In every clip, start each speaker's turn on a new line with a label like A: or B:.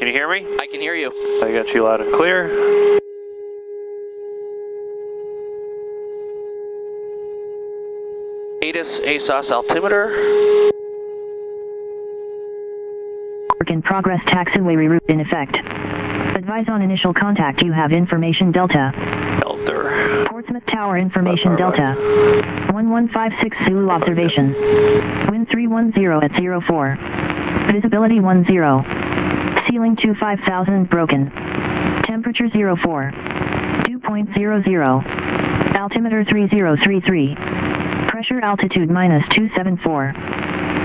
A: can you hear me?
B: I can hear you.
A: I got you loud and clear.
B: ATIS ASOS altimeter.
C: Work in progress, taxiway reroute in effect. Advise on initial contact. You have information Delta.
A: Delta.
C: Portsmouth Tower information Delta. 1156 Zulu observation. Wind 310 at 04. Visibility 10. Ceiling 25,000 broken. Temperature 04. 2.00. Altimeter 3033. Pressure altitude -274.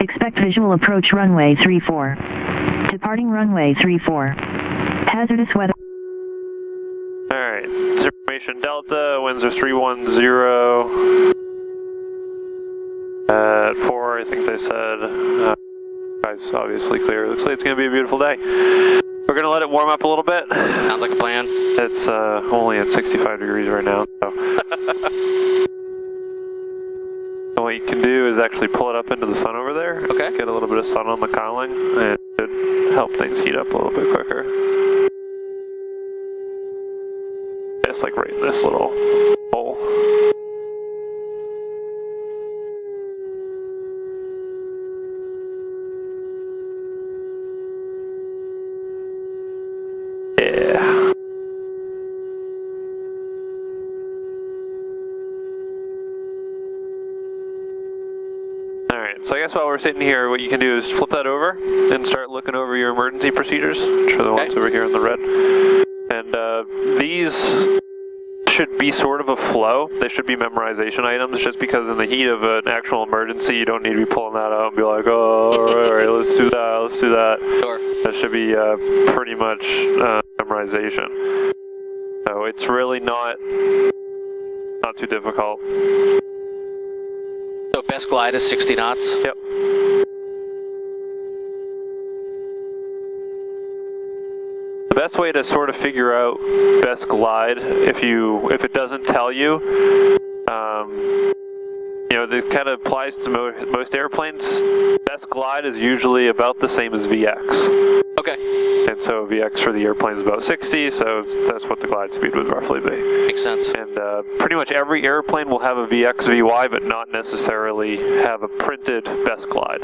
C: Expect visual approach runway 34. Departing runway 34. Hazardous weather.
A: Alright, it's information Delta, winds are 310. At 4, I think they said. Sky's obviously clear. Looks like it's going to be a beautiful day. We're going to let it warm up a little bit.
B: Sounds like a plan.
A: It's only at 65 degrees right now, so. So what you can do is actually pull it up into the sun over there.
B: Okay.
A: Get a little bit of sun on the cowling, and it should help things heat up a little bit quicker. It's like right in this little hole. Yeah. Alright, so I guess while we're sitting here, what you can do is flip that over and start looking over your emergency procedures, which are the ones over here in the red. And these should be sort of a flow. They should be memorization items, just because in the heat of an actual emergency, you don't need to be pulling that out and be like, oh, alright, let's do that, let's do that.
B: Sure.
A: That should be pretty much memorization. So it's really not too difficult.
B: So best glide is 60 knots?
A: Yep. The best way to sort of figure out best glide, if it doesn't tell you, you know, this kind of applies to most airplanes. Best glide is usually about the same as VX.
B: Okay.
A: And so VX for the airplane is about 60, so that's what the glide speed would roughly be.
B: Makes sense.
A: And pretty much every airplane will have a VX VY, but not necessarily have a printed best glide.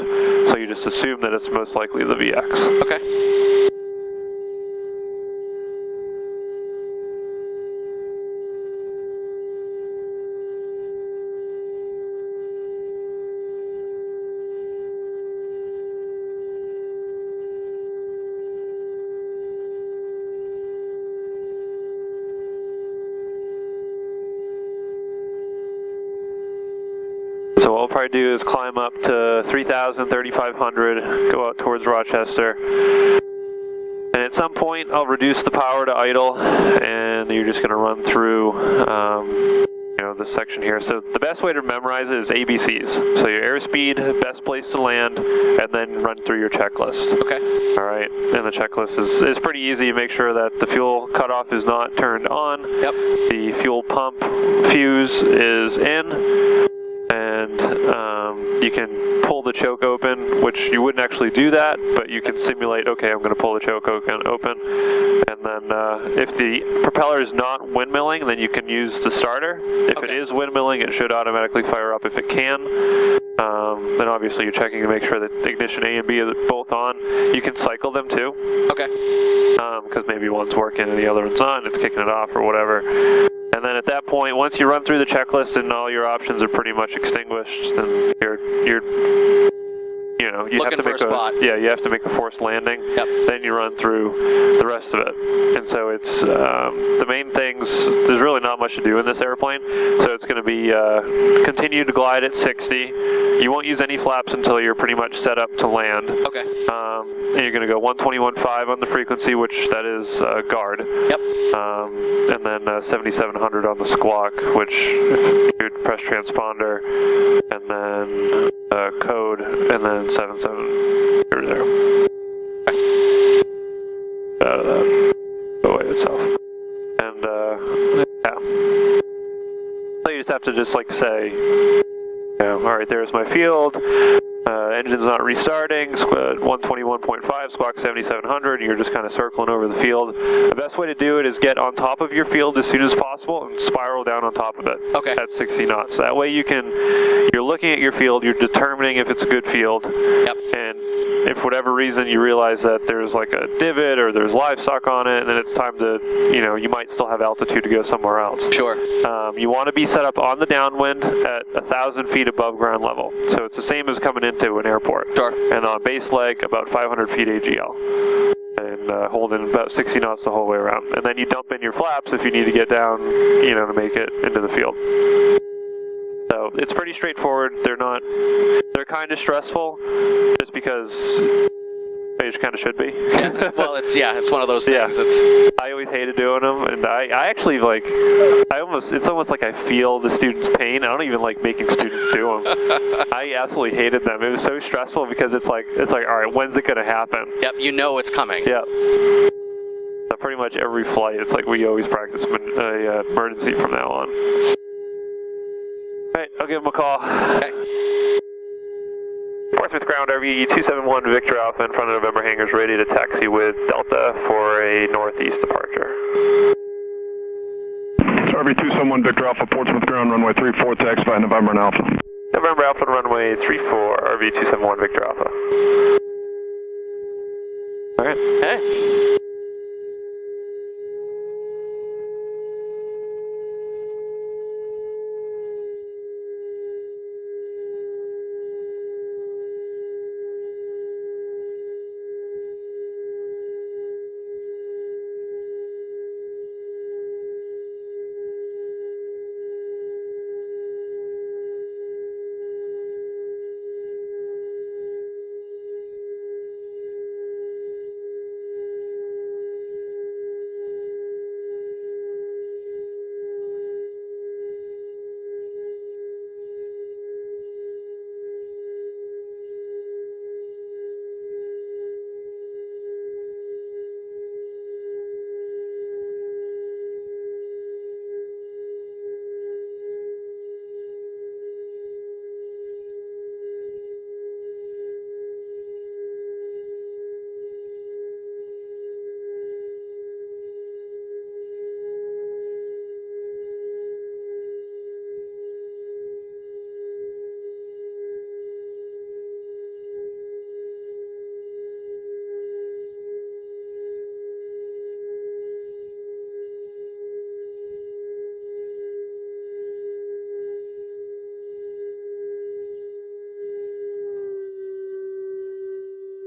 A: So you just assume that it's most likely the VX.
B: Okay.
A: So what we'll probably do is climb up to 3,000, 3,500, go out towards Rochester. And at some point, I'll reduce the power to idle, and you're just going to run through, you know, this section here. So the best way to memorize it is ABCs. So your airspeed, best place to land, and then run through your checklist.
B: Okay.
A: All right, and the checklist is pretty easy. Make sure that the fuel cutoff is not turned on.
B: Yep.
A: The fuel pump fuse is in. And you can pull the choke open, which you wouldn't actually do that, but you can simulate, okay, I'm going to pull the choke open. And then if the propeller is not windmilling, then you can use the starter. If it is windmilling, it should automatically fire up if it can. Then obviously you're checking to make sure that ignition A and B are both on. You can cycle them too.
B: Okay.
A: Because maybe one's working and the other one's on, it's kicking it off or whatever. And then at that point, once you run through the checklist and all your options are pretty much extinguished, then you know, you
B: Looking
A: have to make
B: for a spot.
A: you have to make a forced landing.
B: Yep.
A: Then you run through the rest of it. And so it's the main things. There's really not much to do in this airplane. So it's going to be continue to glide at 60. You won't use any flaps until you're pretty much set up to land.
B: Okay.
A: And you're going to go 121.5 on the frequency, which that is guard.
B: Yep.
A: And then 7,700 on the squawk, which you would press transponder, and then code, and then 77 there. Out of that away itself. And yeah. So you just have to just like say, you know, all right, there's my field. Engine's not restarting, 121.5, squawk 7700, you're just kind of circling over the field. The best way to do it is get on top of your field as soon as possible and spiral down on top of it at 60 knots. That way you're looking at your field, you're determining if it's a good field, and if for whatever reason you realize that there's like a divot or there's livestock on it, then it's time to, you might still have altitude to go somewhere else.
B: Sure.
A: You want to be set up on the downwind at 1,000 feet above ground level. So it's the same as coming into an airport.
B: Sure.
A: And on base leg, about 500 feet AGL. And holding about 60 knots the whole way around. And then you dump in your flaps if you need to get down, to make it into the field. So it's pretty straightforward. They're kind of stressful just because they just kind of should be.
B: Yeah, well, it's one of those things.
A: I always hated doing them, and I actually it's almost like I feel the students' pain. I don't even like making students do them. I absolutely hated them. It was so stressful because it's like, all right, when's it going to happen?
B: Yep, it's coming.
A: Yep. So pretty much every flight, it's like we always practice emergency from now on. All right, I'll give them a call.
B: Okay.
A: Portsmouth ground, RV 271 Victor Alpha in front of November hangars, ready to taxi with Delta for a northeast departure.
D: RV 271 Victor Alpha, Portsmouth ground, runway 34, taxi by November and Alpha.
A: November Alpha, runway 34, RV 271 Victor Alpha. All right.
B: Hey.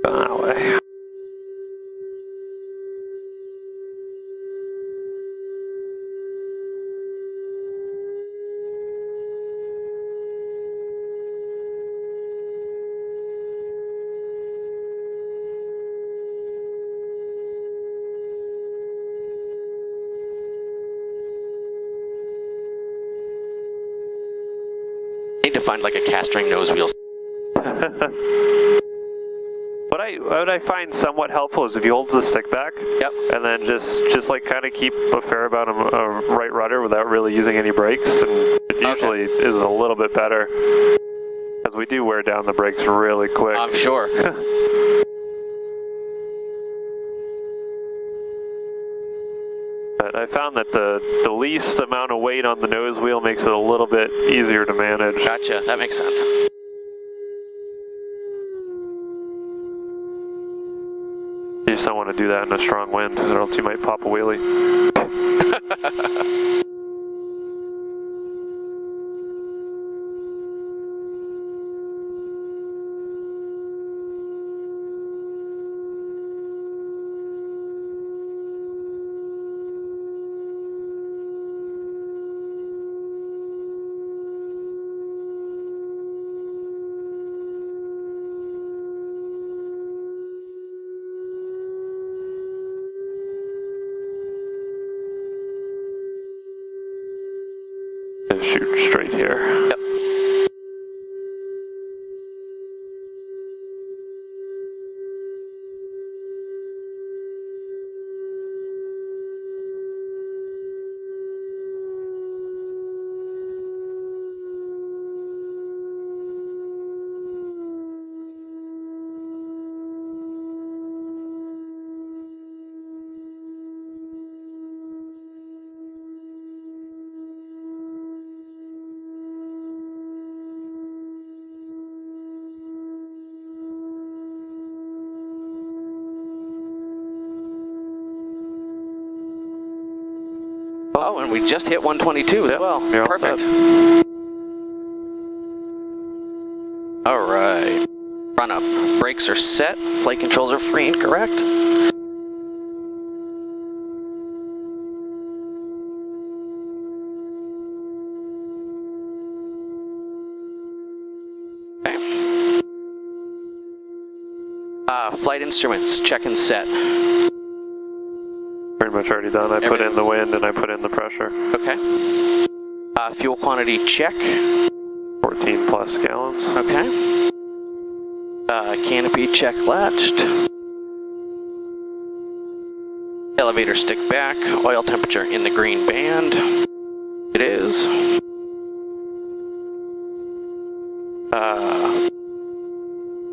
A: That way.
B: Need to find like a cast-ring nose wheel.
A: What I find somewhat helpful is if you hold the stick back, and then just like kind of keep a fair amount of right rudder without really using any brakes, and it usually is a little bit better, because we do wear down the brakes really quick.
B: I'm sure.
A: But I found that the least amount of weight on the nose wheel makes it a little bit easier to manage.
B: Gotcha, that makes sense.
A: You just don't want to do that in a strong wind, or else you might pop a wheelie. Shoot straight here.
B: Yep. Oh, and we just hit 122 as
A: Yep,
B: well.
A: you're all
B: Perfect.
A: set.
B: All right. Run up. Brakes are set. Flight controls are free and correct. Okay. Flight instruments, check and set.
A: Pretty much already done. I put in the wind and I put in the pressure.
B: Okay. Fuel quantity, check.
A: 14 plus gallons.
B: Okay. Canopy, check, latched. Elevator stick back. Oil temperature in the green band. It is.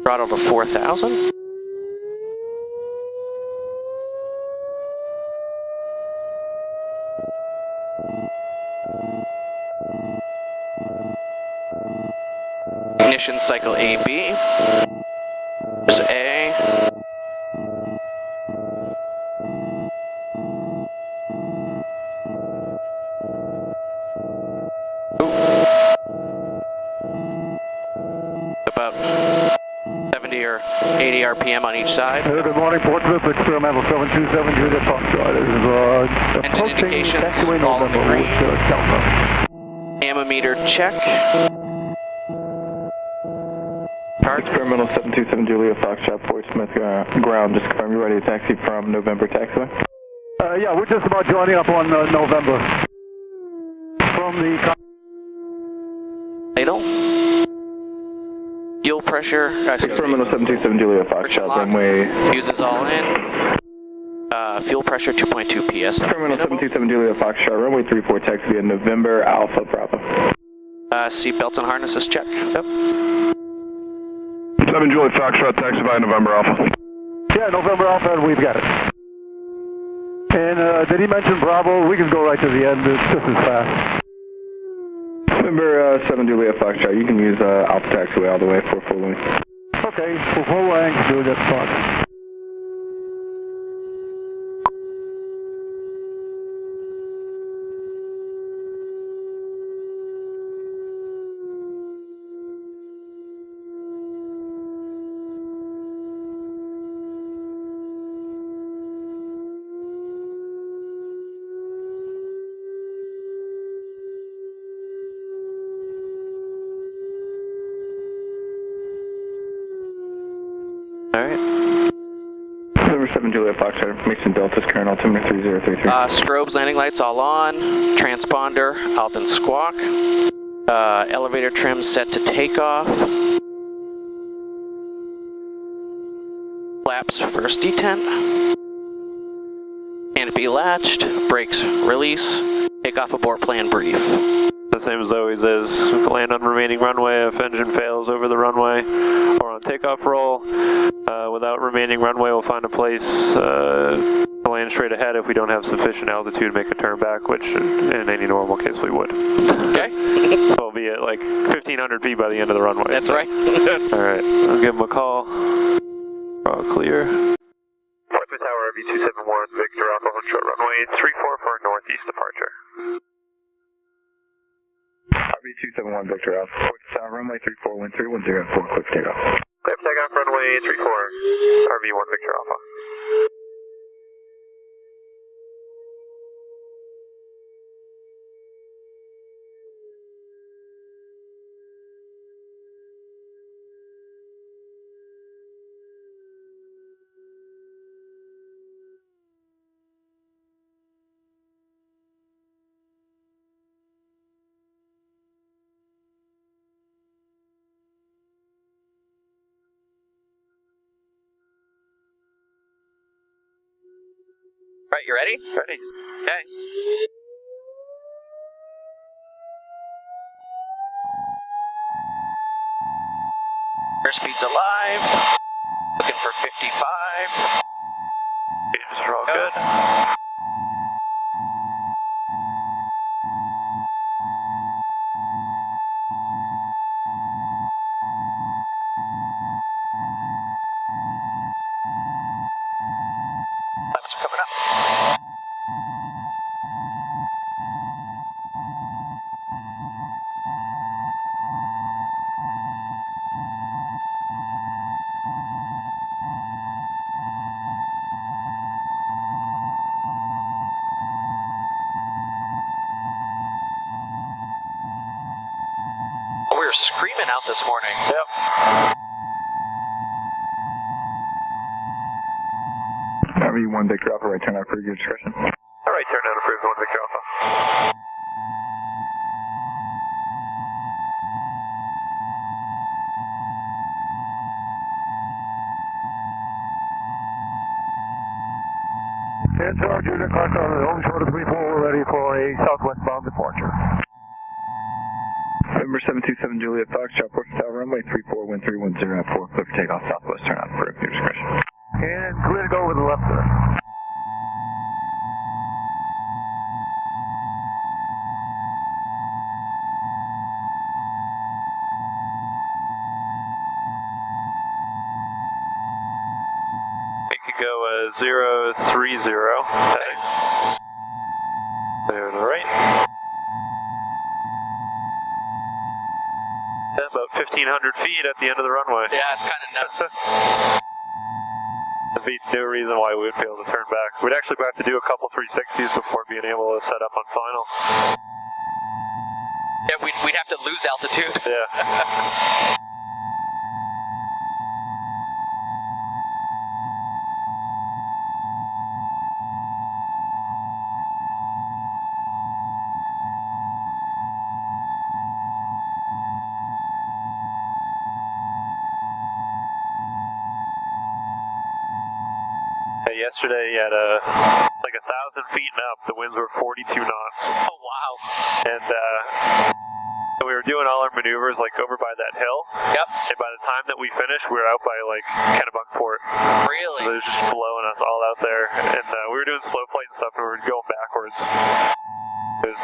B: Throttle to 4,000. Ignition cycle AB. There's A. About 70 or 80 RPM on each side.
E: Good morning, Portsmouth, experimental 727 Juliet Foxtrot. This is
B: Engine indications,
E: taxiway
B: all in the
E: November
B: green.
E: with Delta.
B: Ammometer check.
D: Experimental 727 Juliet Foxtrot, Portsmouth ground. Just confirm you're ready to taxi from November taxiway.
E: Yeah, we're just about joining up on November. From the...
B: Idle. Fuel pressure.
D: Experimental 727 Juliet
B: Friction
D: Foxtrot,
B: lock.
D: runway.
B: Fuses all in. Fuel pressure 2.2 psi.
D: Experimental 727 Juliet Foxtrot, runway 34, taxi via November Alpha Bravo.
B: Seat belts and harnesses check.
A: Yep.
D: 7 Juliet Foxtrot, taxi via November Alpha.
E: Yeah, November Alpha, we've got it. And did he mention Bravo? We can go right to the end. It's just as fast.
D: November 7 Juliet Foxtrot, you can use Alpha taxiway all the way for full length.
E: Okay, for full length, Juliet Fox.
A: Alright.
D: November 7 Juliet Foxtrot, information Delta's current altimeter 3033.
B: Strobes, landing lights all on. Transponder, Alton squawk. Elevator trim set to takeoff. Flaps first detent. Canopy latched. Brakes release. Takeoff abort plan brief.
A: The same as always is. Land on remaining runway if engine fails over the runway or on takeoff roll. Without remaining runway, we'll find a place to land straight ahead if we don't have sufficient altitude to make a turn back, which in any normal case we would.
B: Okay.
A: So we'll be at like 1,500 feet by the end of the runway.
B: That's right.
A: Alright, I'll give them a call. All clear. Portsmouth Tower, RV271, Victor Alpha, short runway 34 for northeast departure.
D: RV271 Victor Alpha, Portsmouth Tower, runway 34, wind 310, 4 quick takeoff.
A: Clear for takeoff, runway 34, RV1 Victor Alpha.
B: Right, you ready?
A: Ready.
B: Okay. Airspeed's alive. Looking for 55.
A: Gauges are all
B: Go.
A: good.
B: Flaps are coming up. You're screaming out this morning.
A: Yep.
D: V1 Victor Alpha, right turn out for your discretion.
A: All right, turn down approved 1 Victor Alpha.
E: And George, unit clock on the home short of 34, we're ready for a southwestbound departure.
D: November 727 Juliet Foxtrot, Port Tower runway 34, wind 310 at 4, clear for takeoff southwest, turn out for your discretion.
E: And clear to go with the left side.
A: We could go 030. Heading. There to the right. About 1,500 feet at the end of the runway.
B: Yeah, it's kind of nuts.
A: There'd be no reason why we would be able to turn back. We'd actually have to do a couple 360s before being able to set up on final.
B: Yeah, we'd have to lose altitude.
A: Yeah. Yesterday at like 1,000 feet and up, the winds were 42 knots.
B: Oh, wow.
A: And we were doing all our maneuvers like over by that hill.
B: Yep.
A: And by the time that we finished, we were out by like Kennebunkport.
B: Really?
A: So it was just blowing us all out there. And we were doing slow flight and stuff, and we were going backwards. It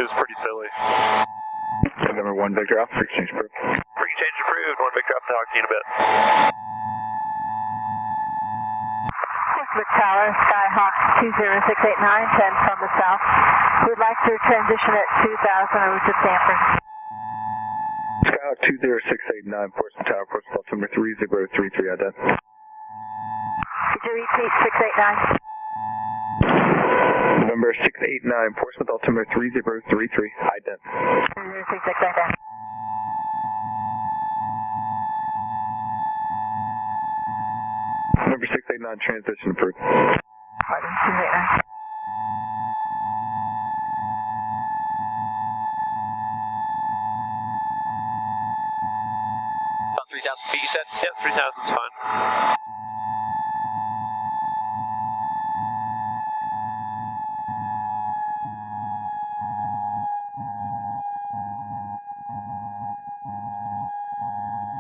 A: was pretty silly.
D: November 1 Victor Alpha, freak change approved.
A: Freak change approved. 1 Victor Alpha, talk to you in a bit.
F: Portsmouth Tower, Skyhawk 20689, 10 from the south. We'd like to transition at 2,000 over to Sanford.
D: Skyhawk 20689, Portsmouth Tower, Portsmouth altimeter 3033, ident.
F: Could you repeat 689?
D: November 689, Portsmouth altimeter 3033, ident.
F: 689.
D: Number 689, transition approved.
F: Pardon, 289.
B: About 3,000 feet, you said?
A: Yep, 3,000 is fine.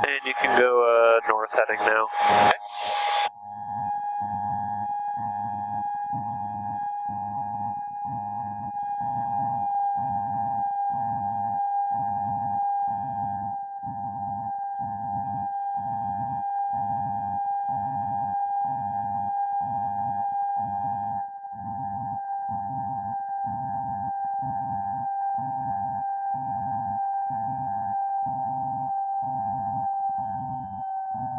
A: And you can go north heading now.
B: Okay.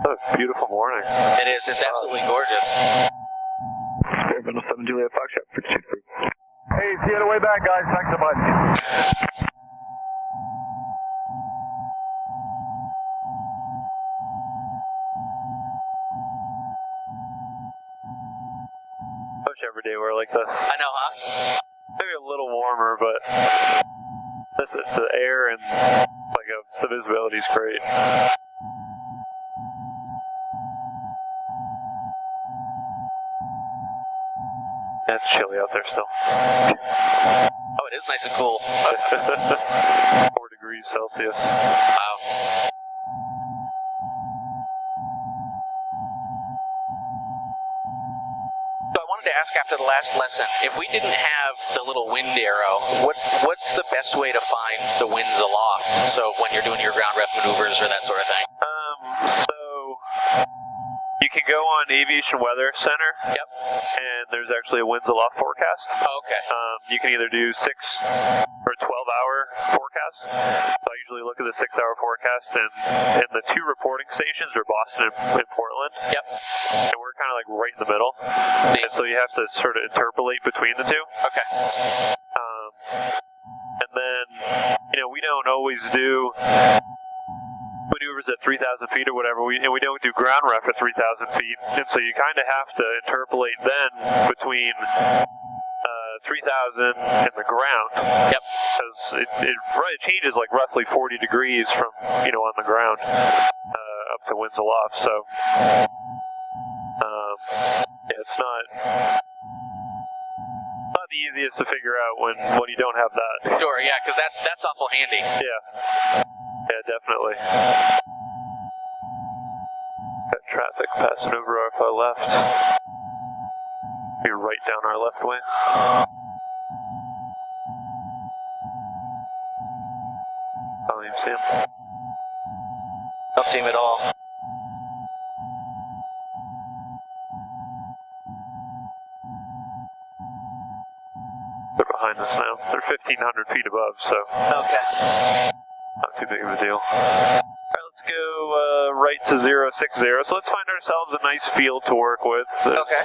A: What a beautiful morning.
B: It is. It's absolutely gorgeous.
D: Spirit Middle 7 Juliet Foxtrot, freak change approved.
E: Hey, see you on the way back, guys. Thanks so much.
A: I wish every day were like this.
B: I know, huh?
A: Maybe a little warmer, but the air and the visibility is great. Yeah, it's chilly out there still.
B: Oh, it is nice and cool.
A: 4 degrees Celsius.
B: Wow. So I wanted to ask after the last lesson, if we didn't have the little wind arrow, what's the best way to find the winds aloft? So when you're doing your ground ref maneuvers or that sort of thing.
A: So you can go on Aviation Weather Center.
B: Yep.
A: And there's actually a winds aloft forecast.
B: Oh, okay.
A: You can either do 6 or 12-hour forecast. So I usually look at the 6-hour forecast, and the 2 reporting stations are Boston and Portland.
B: Yep.
A: And we're kind of like right in the middle. And so you have to sort of interpolate between the two.
B: Okay.
A: And then, we don't always do maneuvers at 3,000 feet or whatever, and we don't do ground ref at 3,000 feet, and so you kind of have to interpolate then between 3,000 and the ground.
B: Yep.
A: Because it changes like roughly 40 degrees from, on the ground up to winds aloft. So, it's not the easiest to figure out when you don't have that.
B: Sure, yeah, because that's awful handy.
A: Yeah. Yeah, definitely. Got traffic passing over our far left. Be right down our left wing. I don't even see him.
B: Don't see him at all.
A: They're behind us now. They're 1,500 feet above, so
B: Okay.
A: not too big of a deal. Alright, let's go right to 060. So let's find ourselves a nice field to work with.
B: Okay.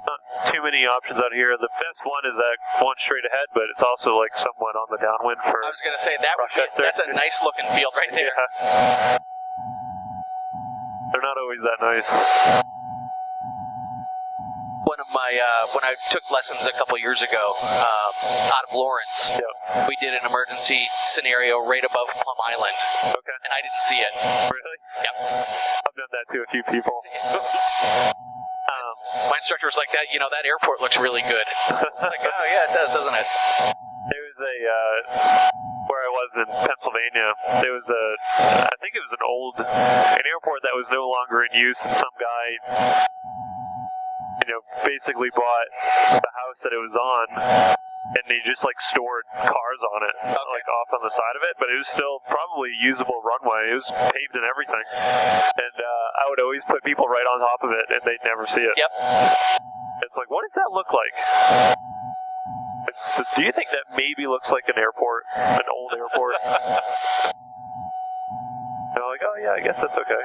A: Not too many options out here. The best one is that one straight ahead, but it's also like somewhat on the downwind for.
B: I was going to say that's a nice looking field right there.
A: Yeah. They're not always that nice.
B: One of my when I took lessons a couple years ago out of Lawrence,
A: Yep.
B: we did an emergency scenario right above Plum Island,
A: Okay.
B: and I didn't see it.
A: Really?
B: Yep.
A: I've done that to a few people.
B: My instructor was like, that airport looks really good. Like, oh yeah, it does, doesn't it?
A: There was where I was in Pennsylvania, there was I think it was an airport that was no longer in use, and some guy, basically bought the house that it was on, and he just like stored cars on it, like off on the side of it, but it was still probably a usable runway. It was paved and everything, and I would always put people right on top of it, and they'd never see it.
B: Yep.
A: It's like, what does that look like? Do you think that maybe looks like an airport, an old airport? They're like, oh yeah, I guess that's okay.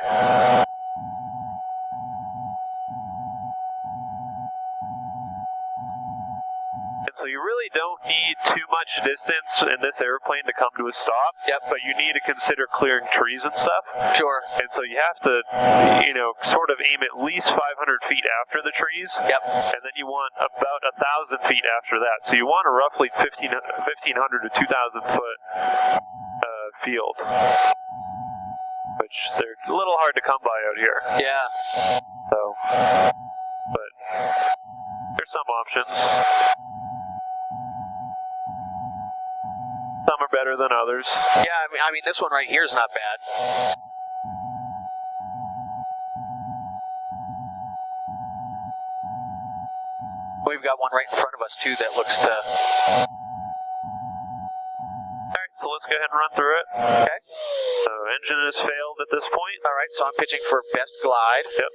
A: So you really don't need too much distance in this airplane to come to a stop.
B: Yep.
A: But you need to consider clearing trees and stuff.
B: Sure.
A: And so you have to, sort of aim at least 500 feet after the trees.
B: Yep.
A: And then you want about 1,000 feet after that. So you want a roughly 1,500 to 2,000 foot field, which they're a little hard to come by out here.
B: Yeah.
A: So, but there's some options. Some are better than others.
B: Yeah, I mean this one right here is not bad. We've got one right in front of us too that looks to.
A: Alright, so let's go ahead and run through it.
B: Okay.
A: So engine has failed at this point.
B: All right, so I'm pitching for best glide.
A: Yep.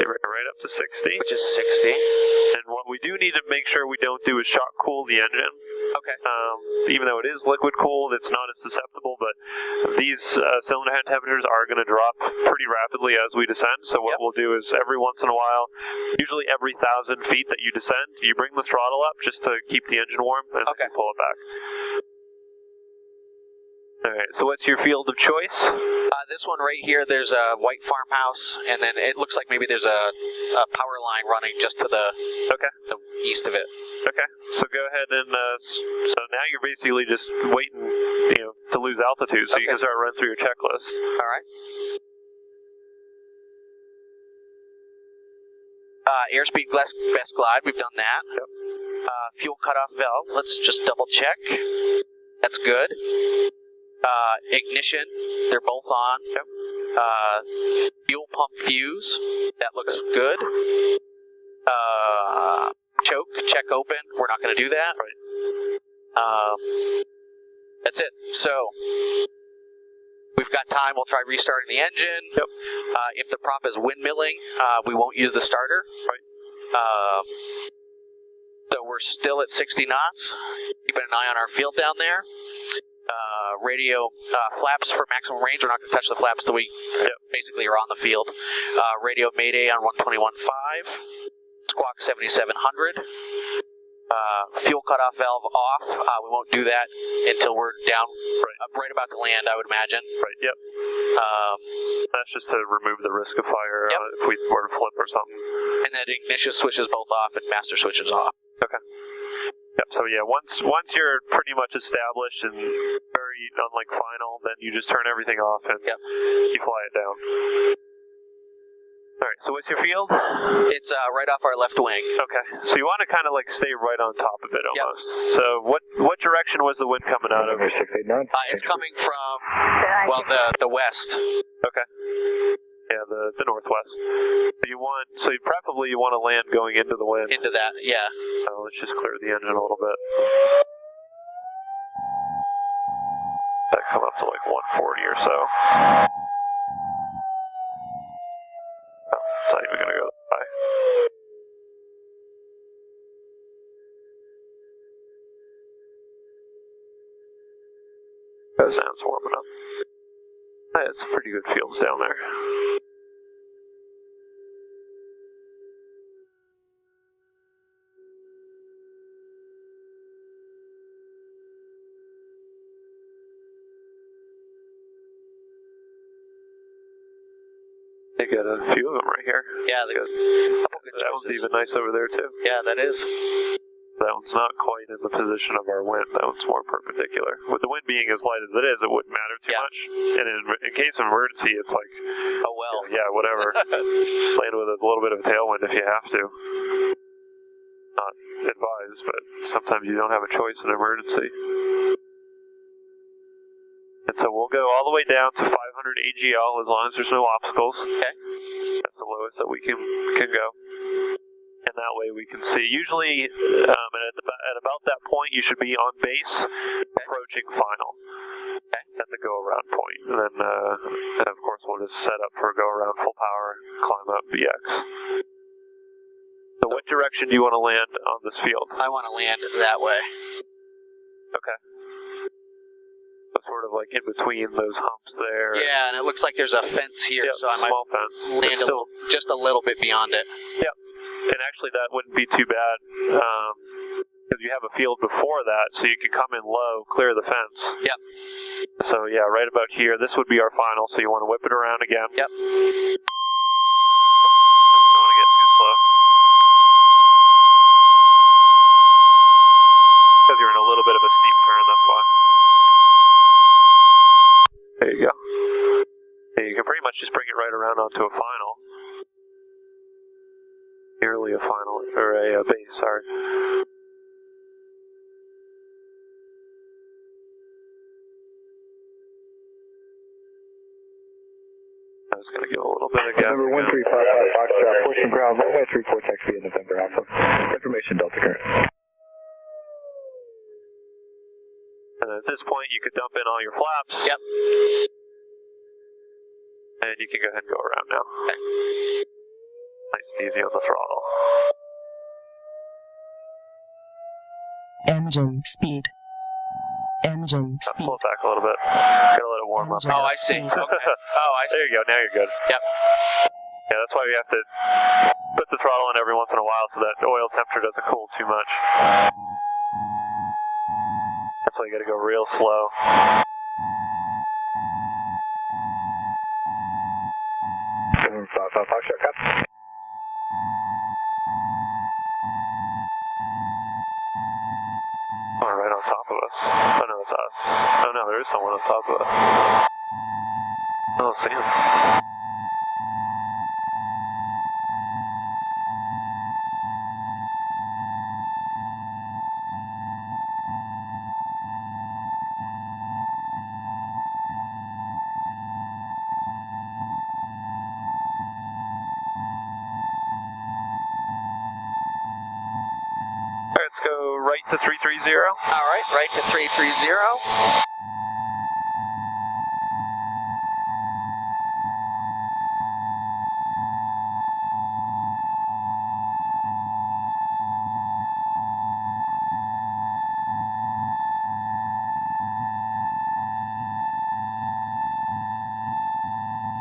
A: Right up to 60.
B: Which is 60.
A: And what we do need to make sure we don't do is shock cool the engine.
B: Okay.
A: Even though it is liquid cooled, it's not as susceptible, but these cylinder head temperatures are going to drop pretty rapidly as we descend. So what we'll do is every once in a while, usually every 1,000 feet that you descend, you bring the throttle up just to keep the engine warm, and then you pull it back. Alright, so what's your field of choice?
B: This one right here, there's a white farmhouse, and then it looks like maybe there's a power line running just to the east of it.
A: Okay, so go ahead and, so now you're basically just waiting, to lose altitude, so you can start running through your checklist.
B: All right. Airspeed best glide, we've done that.
A: Yep.
B: Fuel cutoff valve, let's just double check. That's good. Ignition, they're both on.
A: Yep.
B: Fuel pump fuse, that looks good. Choke, check open, we're not going to do that.
A: Right.
B: That's it. So, we've got time, we'll try restarting the engine.
A: Yep.
B: If the prop is windmilling, we won't use the starter.
A: Right.
B: So we're still at 60 knots. Keeping an eye on our field down there. Radio flaps for maximum range. We're not going to touch the flaps till we basically are on the field. Radio Mayday on 121.5. Squawk 7700. fuel cutoff valve off. We won't do that until we're down right about to land, I would imagine.
A: Right, yep. That's just to remove the risk of fire
B: Yep.
A: if we were to flip or something.
B: And then ignition switches both off and master switches off.
A: Okay. Yep. So yeah, once you're pretty much established and very unlike final, then you just turn everything off and you fly it down. All right. So what's your field?
B: It's right off our left wing.
A: Okay. So you want to kind of like stay right on top of it
B: Yep.
A: almost. So what direction was the wind coming out of?
D: November 689.
B: It's coming from the west.
A: Okay. Yeah, the northwest. So you preferably want to land going into the wind.
B: Into that, yeah.
A: So let's just clear the engine a little bit. That come up to like 140 or so. Oh, it's not even gonna go that high. That sounds warming up. It's pretty good fields down there. They got a few of them right here.
B: Yeah, they got
A: That one's even nice over there too.
B: Yeah, that is.
A: That one's not quite in the position of our wind. That one's more perpendicular. With the wind being as light as it is, it wouldn't matter too much. And in case of emergency, it's like,
B: oh well.
A: Yeah, whatever. Land with a little bit of a tailwind if you have to. Not advised, but sometimes you don't have a choice in emergency. And so we'll go all the way down to 500 AGL as long as there's no obstacles.
B: Okay.
A: That's the lowest that we can go. And that way we can see. Usually, at about that point, you should be on base, approaching final. At the go-around point. And then, of course, we'll just set up for a go-around full power, climb up VX. So what direction do you want to land on this field?
B: I want to land that way.
A: Okay. So sort of like in between those humps there.
B: Yeah, and it looks like there's a fence here,
A: Yep,
B: so I might
A: small fence.
B: land just a little bit beyond it.
A: Yep. And actually, that wouldn't be too bad because you have a field before that, so you can come in low, clear the fence.
B: Yep.
A: So yeah, right about here. This would be our final. So you want to whip it around again.
B: Yep.
A: Don't want to get too slow because you're in a little bit of a steep turn. That's why. There you go. Yeah, you can pretty much just bring it right around onto a final. Nearly a final, or a base, sorry. I was going to give a little bit of gas.
D: November 1355 Foxtrot, pushing ground, runway 34 taxi in November Alpha. Information Delta current.
A: And at this point, you could dump in all your flaps.
B: Yep.
A: And you can go ahead and go around now.
B: Okay.
A: Nice and easy on the throttle.
G: Engine speed. Engine speed.
A: Pull it back a little bit. Gotta let it warm up.
B: Oh, I see. Okay. Oh, I see.
A: There you go. Now you're good.
B: Yep.
A: Yeah, that's why we have to put the throttle in every once in a while so that the oil temperature doesn't cool too much. That's why you gotta go real slow.
D: November 55 Foxtrot, copy.
A: Oh, right on top of us. Oh, no, it's us. Oh, no, there is someone on top of us. Oh, Sam. All right, let's go right to 330.
B: All right, right to 330.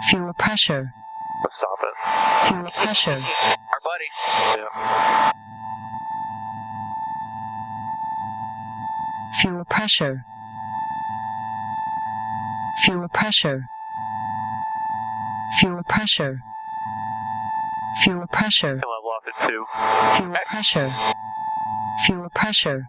G: Fuel pressure.
A: Let's stop it.
G: Fuel pressure.
B: Our buddy.
A: Yeah.
G: pressure. Fuel pressure. Fuel pressure. Fuel pressure.
A: Can level off at 2.
G: Fuel pressure. Fuel pressure.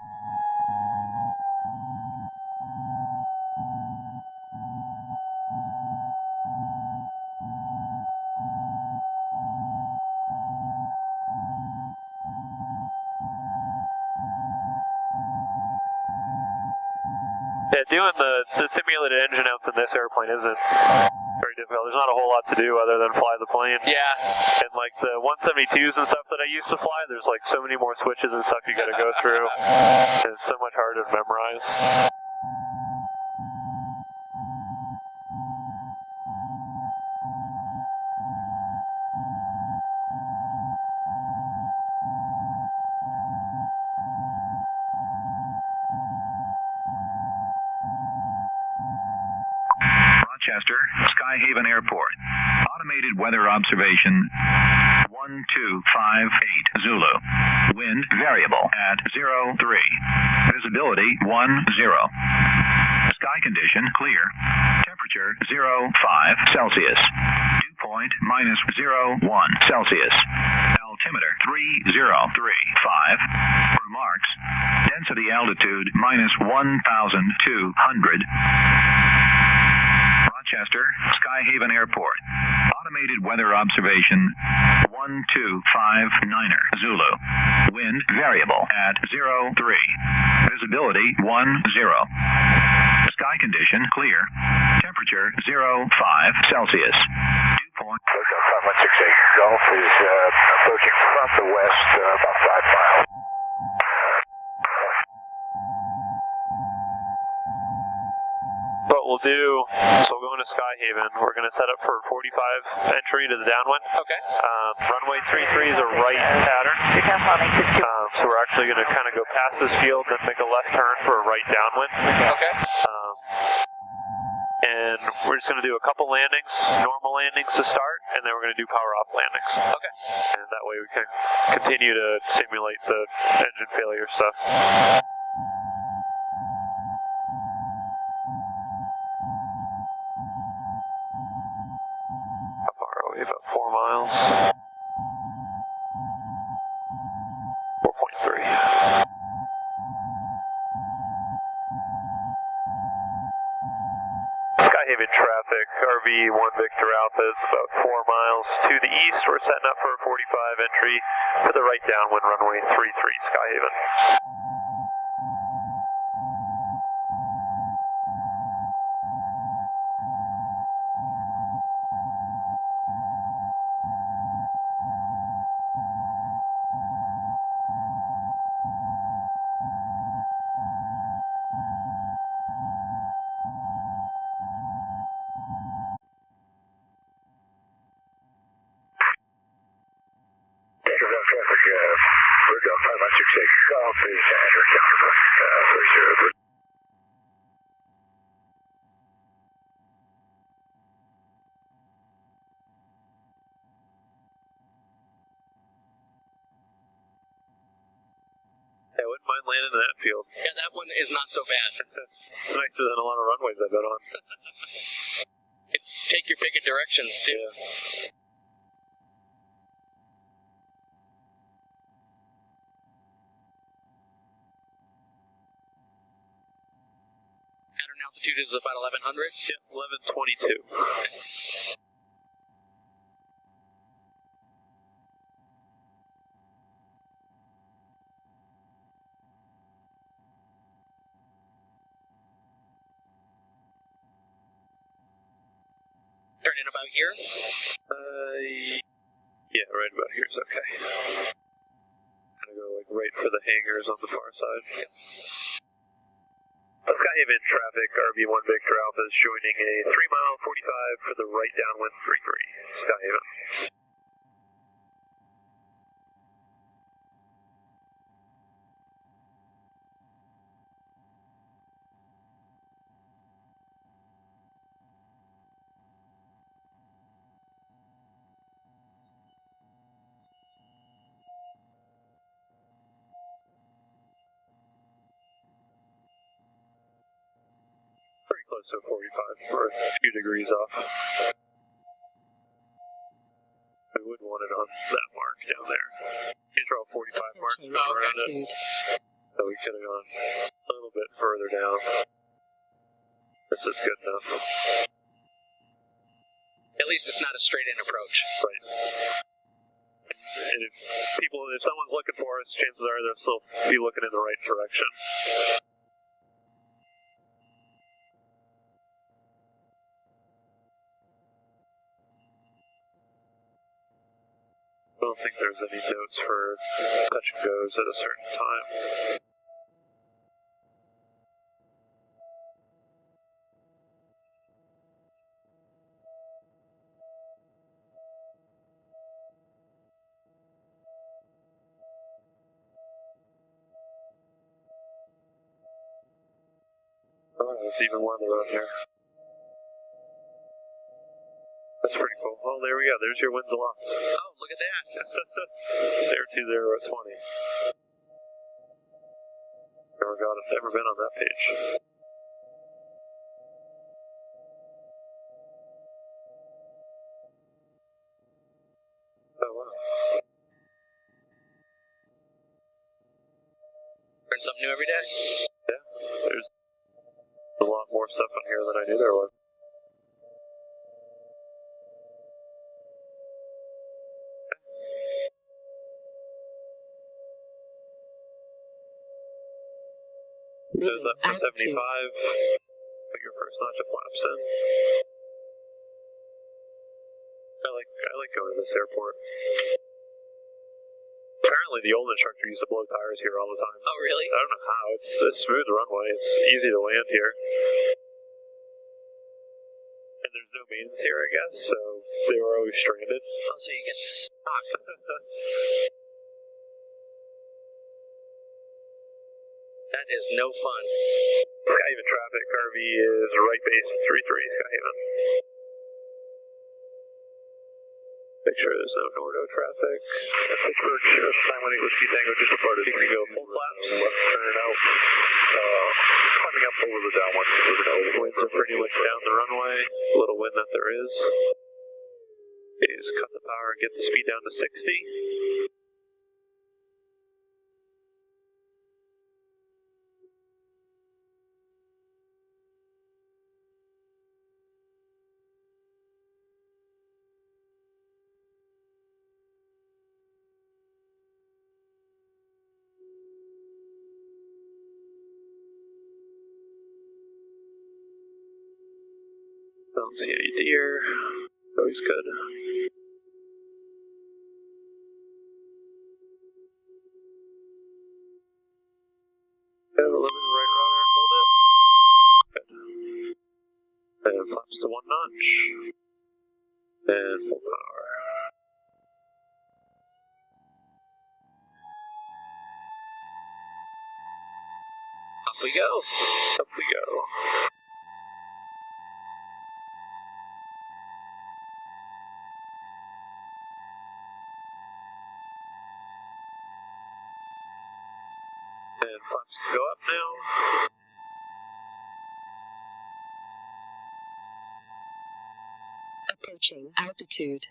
A: Yeah, doing the simulated engine outs in this airplane isn't very difficult. There's not a whole lot to do other than fly the plane.
B: Yeah.
A: And like the 172s and stuff that I used to fly, there's like so many more switches and stuff you gotta go through. And it's so much harder to memorize.
H: Rochester, Skyhaven Airport. Automated weather observation 1258 Zulu. Wind variable at 03. Visibility 10. Sky condition clear. Temperature 05 Celsius. Dew point -01 Celsius. Altimeter 3035. Remarks. Density altitude -1,200. Rochester, Skyhaven Airport. Automated weather observation 1259er Zulu. Wind variable at 03. Visibility 10. Sky condition clear. Temperature 05 Celsius. Dew point.
I: 5168 Golf is approaching from the west about 5 miles.
A: What we'll do, so we'll go into Skyhaven. We're going to set up for 45 entry to the downwind.
B: Okay.
A: Runway 33 is a right pattern. So we're actually going to kind of go past this field and make a left turn for a right downwind.
B: Okay.
A: And we're just going to do a couple landings, normal landings to start, and then we're going to do power off landings.
B: Okay.
A: And that way we can continue to simulate the engine failure stuff. How far are we? About 4 miles. 4.3. Skyhaven traffic, RV 1 Victor Alpha is about 4 miles to the east. We're setting up for a 45 entry to the right downwind runway 33 Skyhaven.
I: Golf is Azure Counter 30.
A: I wouldn't mind landing in that field.
B: Yeah, that one is not so bad.
A: It's nicer than a lot of runways I've been on.
B: Take your pick of directions, too.
A: Yeah.
B: Pattern altitude is about 1100.
A: Yeah, 1122.
B: Turn in about here.
A: Yeah, right about here is okay. Kind of go like right for the hangars on the far side.
B: Yep.
A: Skyhaven traffic, RV1 Victor Alpha is joining a 3 mile 45 for the right downwind 33. Skyhaven. close to a 45 or a few degrees off. We wouldn't want it on that mark down there. You draw a 45 mark around it. So we could have gone a little bit further down. This is good enough.
B: At least it's not a straight-in approach.
A: Right. And if someone's looking for us, chances are they'll still be looking in the right direction. I don't think there's any notes for touch and goes at a certain time. Oh, there's even weather out here. That's pretty cool. Oh, there we go. There's your winds aloft.
B: Oh, look at that.
A: 020 at 20. Never been on that page. Oh, wow.
B: Learn something new every day.
A: Yeah, there's a lot more stuff on here than I knew there was. There's up to 75. Put your first notch of flaps in. I like going to this airport. Apparently the old instructor used to blow tires here all the time.
B: Oh, really?
A: I don't know how. It's a smooth runway. It's easy to land here. And there's no maintenance here, I guess, so they were always stranded.
B: Oh, so you get stuck. That is no fun.
A: Skyhaven traffic, RV is right base 33, Skyhaven. Make sure there's no Nordo traffic. Pittsburgh, Sheriff 918 Whiskey Tango just departed. You can go full flaps. Left turn out. Climbing up over the downwind. Winds are pretty much down the runway. Little wind that there is. Okay, just cut the power and get the speed down to 60. Don't see any deer. Always good. Okay, we're living right rudder. Hold it. Good. And flaps to 1 notch. And full power.
B: Up we go.
A: Up we go. And flaps go up now.
G: Approaching altitude.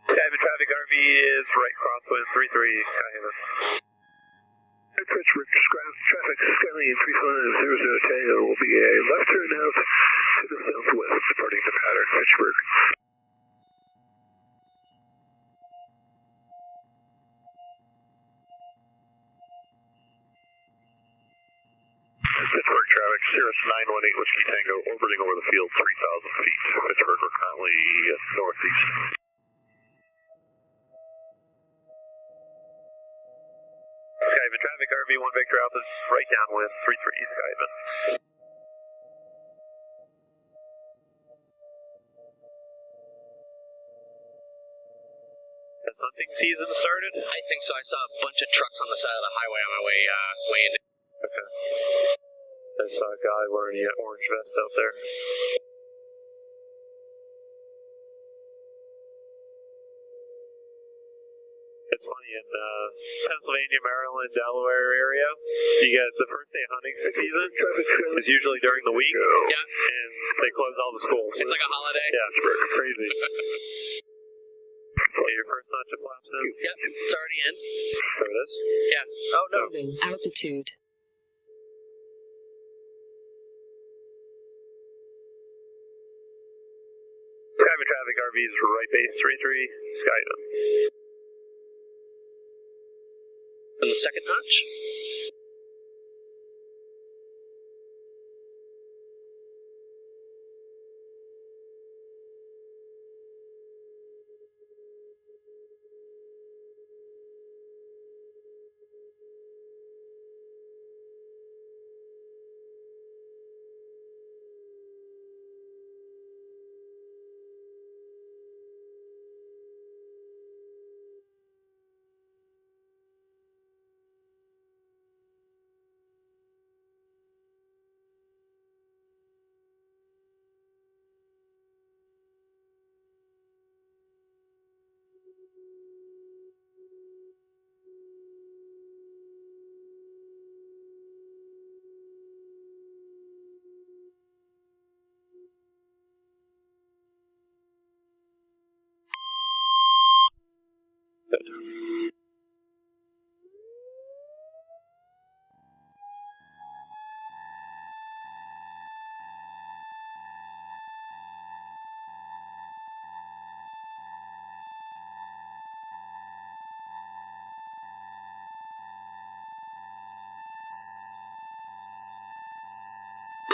A: Skyhaven traffic, RV is right crosswind 33, Skyhaven.
I: Pittsburgh traffic, Skylane 350 Tango will be a left turn out to the southwest, departing the pattern, Pittsburgh. Pittsburgh traffic, Cirrus 918 Whiskey Tango, orbiting over the field 3,000 feet. Pittsburgh, we're currently northeast.
A: Skyhaven traffic, RV 1 Victor Alpha is right downwind 33, Skyhaven. Has hunting season started?
B: I think so. I saw a bunch of trucks on the side of the highway on my way in.
A: Okay. I saw a guy wearing an orange vest out there. It's funny, in Pennsylvania, Maryland, Delaware area, you get the first day of hunting season is usually during the week.
B: Yeah.
A: And they close all the schools.
B: It's like a holiday.
A: Yeah, it's crazy. Okay, your first notch of flaps in?
B: Yep, it's already in.
A: There it is?
B: Yeah. Oh, no.
G: Moving. Altitude.
A: Skyview traffic RVs, right base 33, Skyview.
B: And the second notch.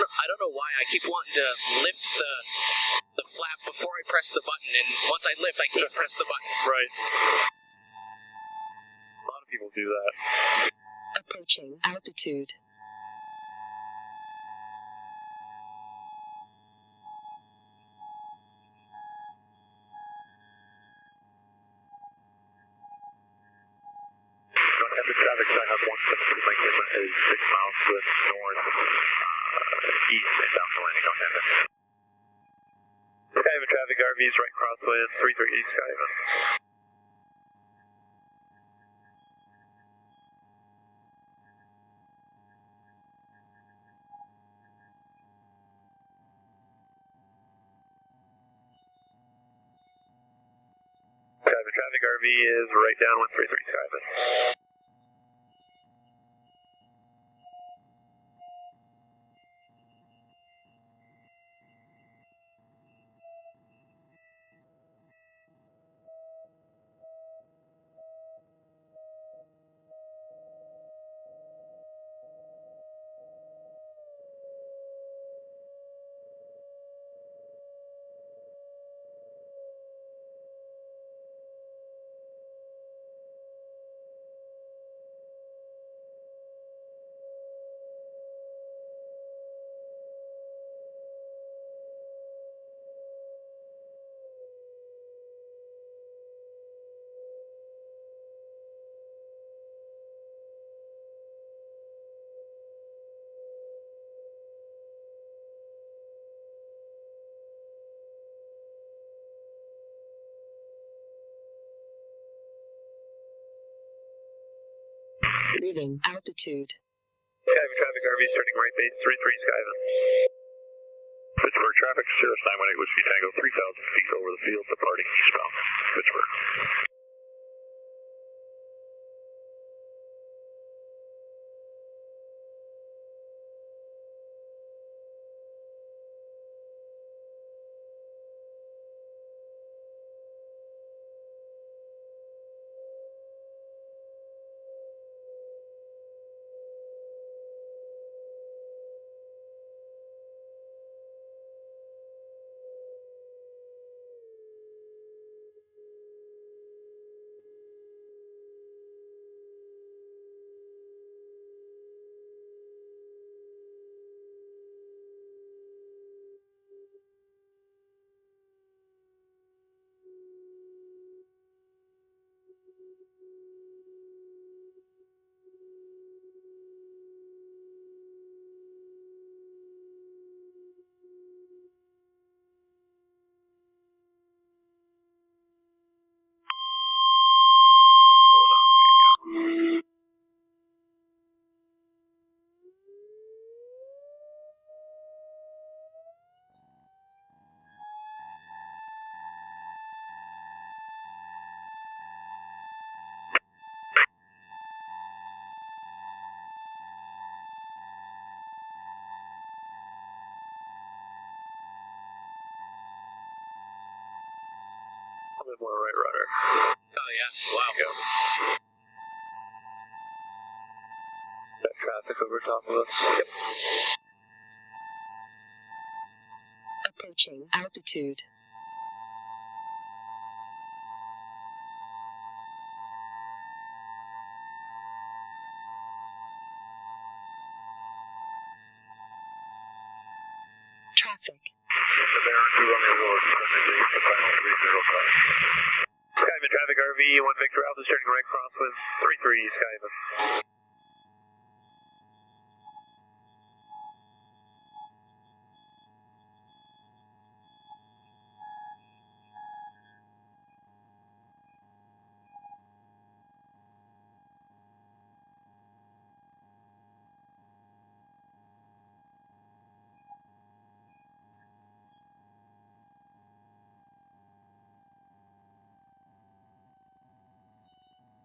B: I don't know why I keep wanting to lift the flap before I press the button, and once I lift, I can't press the button.
A: Right. A lot of people do that.
G: Approaching altitude.
A: North traffic sign up 172, my camera is 6 miles to the north, east and down the landing on Hammond. Skyview traffic RVs, right crosswind, 33 East Skyview. Skyview traffic RV is right down 133 Skyview.
G: Leaving altitude.
A: Skyview traffic RV starting right base 33 Skyview. Pittsburgh traffic, Cirrus 918 Whiskey Tango, 3,000 feet over the field, departing eastbound. Pittsburgh. More right rudder.
B: Oh yeah. Wow.
A: Got traffic over top of us.
G: Approaching altitude. Traffic.
A: Skyman traffic RV, 1 Victor Alpha is turning right crosswind, 33 Skyman.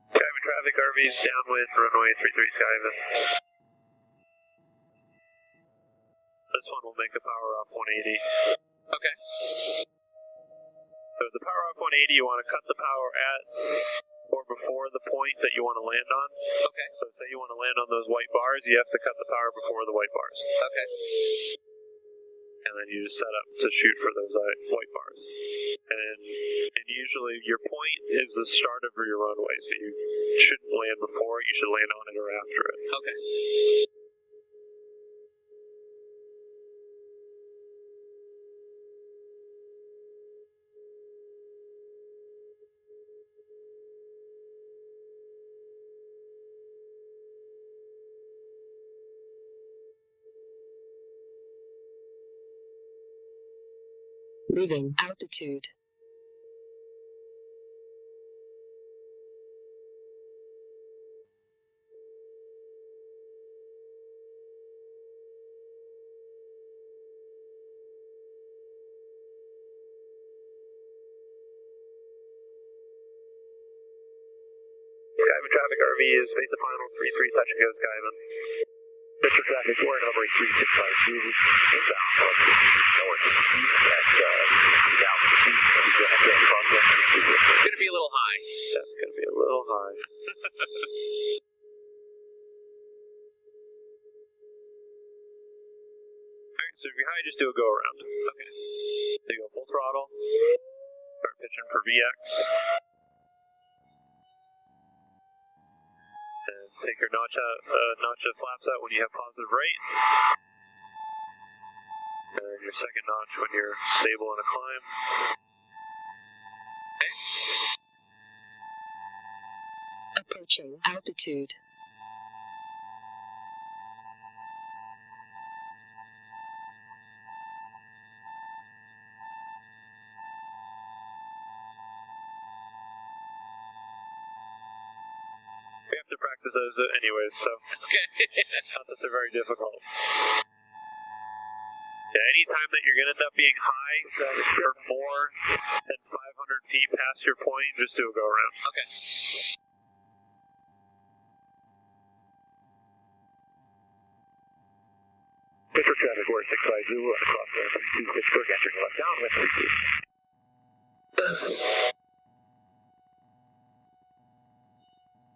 A: Skyman traffic RV is downwind, runway 33 Skyman. This one will make a power off 180.
B: Okay.
A: So the power off 180, you want to cut the power at or before the point that you want to land on.
B: Okay.
A: So say you want to land on those white bars, you have to cut the power before the white bars.
B: Okay.
A: And then you just set up to shoot for those white bars. And usually your point is the start of your runway, so you shouldn't land before it, you should land on it or after it.
B: Okay.
G: Leaving altitude.
A: Skyman traffic RV is made the final 3-3 touch and go Skyman.
H: Mr. Traffic, we're number 3652, inbound, north east at down speed,
B: It's gonna be a little high.
A: That's going to be a little high. Alright, so if you're high, just do a go around.
B: Okay.
A: So you go full throttle, start pitching for VX. And take your notch flaps out when you have positive rate. And then your second notch when you're stable in a climb.
G: Approaching altitude.
A: We have to practice those anyways, so
B: Okay.
A: not that they're very difficult. Yeah, anytime that you're going to end up being high for more than 500 feet past your point, just do a go around.
B: Okay.
H: Mr. Traffic, we're 650, across there, 32 Pittsburgh, entering left downwind, 32.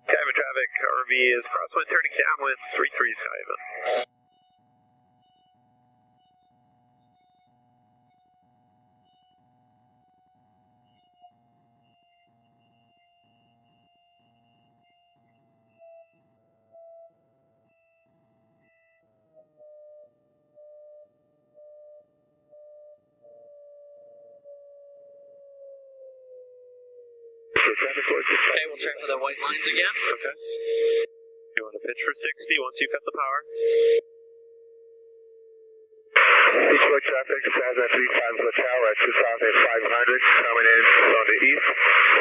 A: Skyman traffic, RV is crosswind turning downwind, 33 Skyman.
I: traffic towards the
B: Okay, we'll check for the white lines again.
A: Okay. You want to pitch for 60 once you cut the power?
I: Eastward traffic, Cessna 35 for the tower at 2,500, coming in on the east,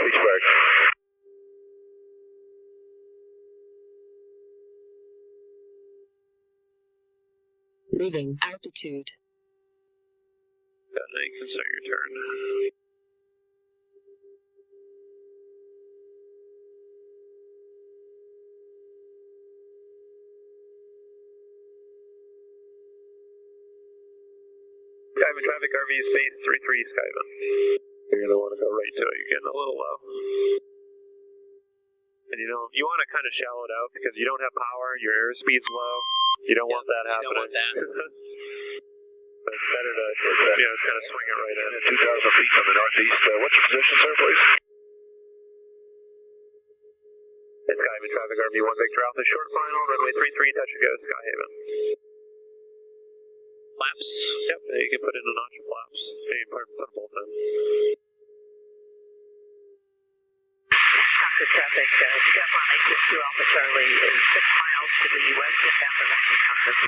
I: Eastward.
G: Leaving altitude.
A: Yeah, now you can start your turn. Skyman traffic, RV space 33 Skyman. You're going to want to go right to it. You're getting a little low. And you want to kind of shallow it out because you don't have power, your airspeed's low. You don't want that happening.
B: You don't want that.
A: But it's better to, just kind of swing it right in.
I: 2,000 feet from the northeast. What's your position, sir, please?
A: It's Skyman traffic, RV 1 Victor Alpha, short final, runway 33, touch and go, Skyhaven.
B: Flaps.
A: Yep, you can put in a notch of flaps. You can put them both in.
F: Concord traffic, Chevron 862 Alpha Charlie is 6 miles to the west inbound the runway Concord.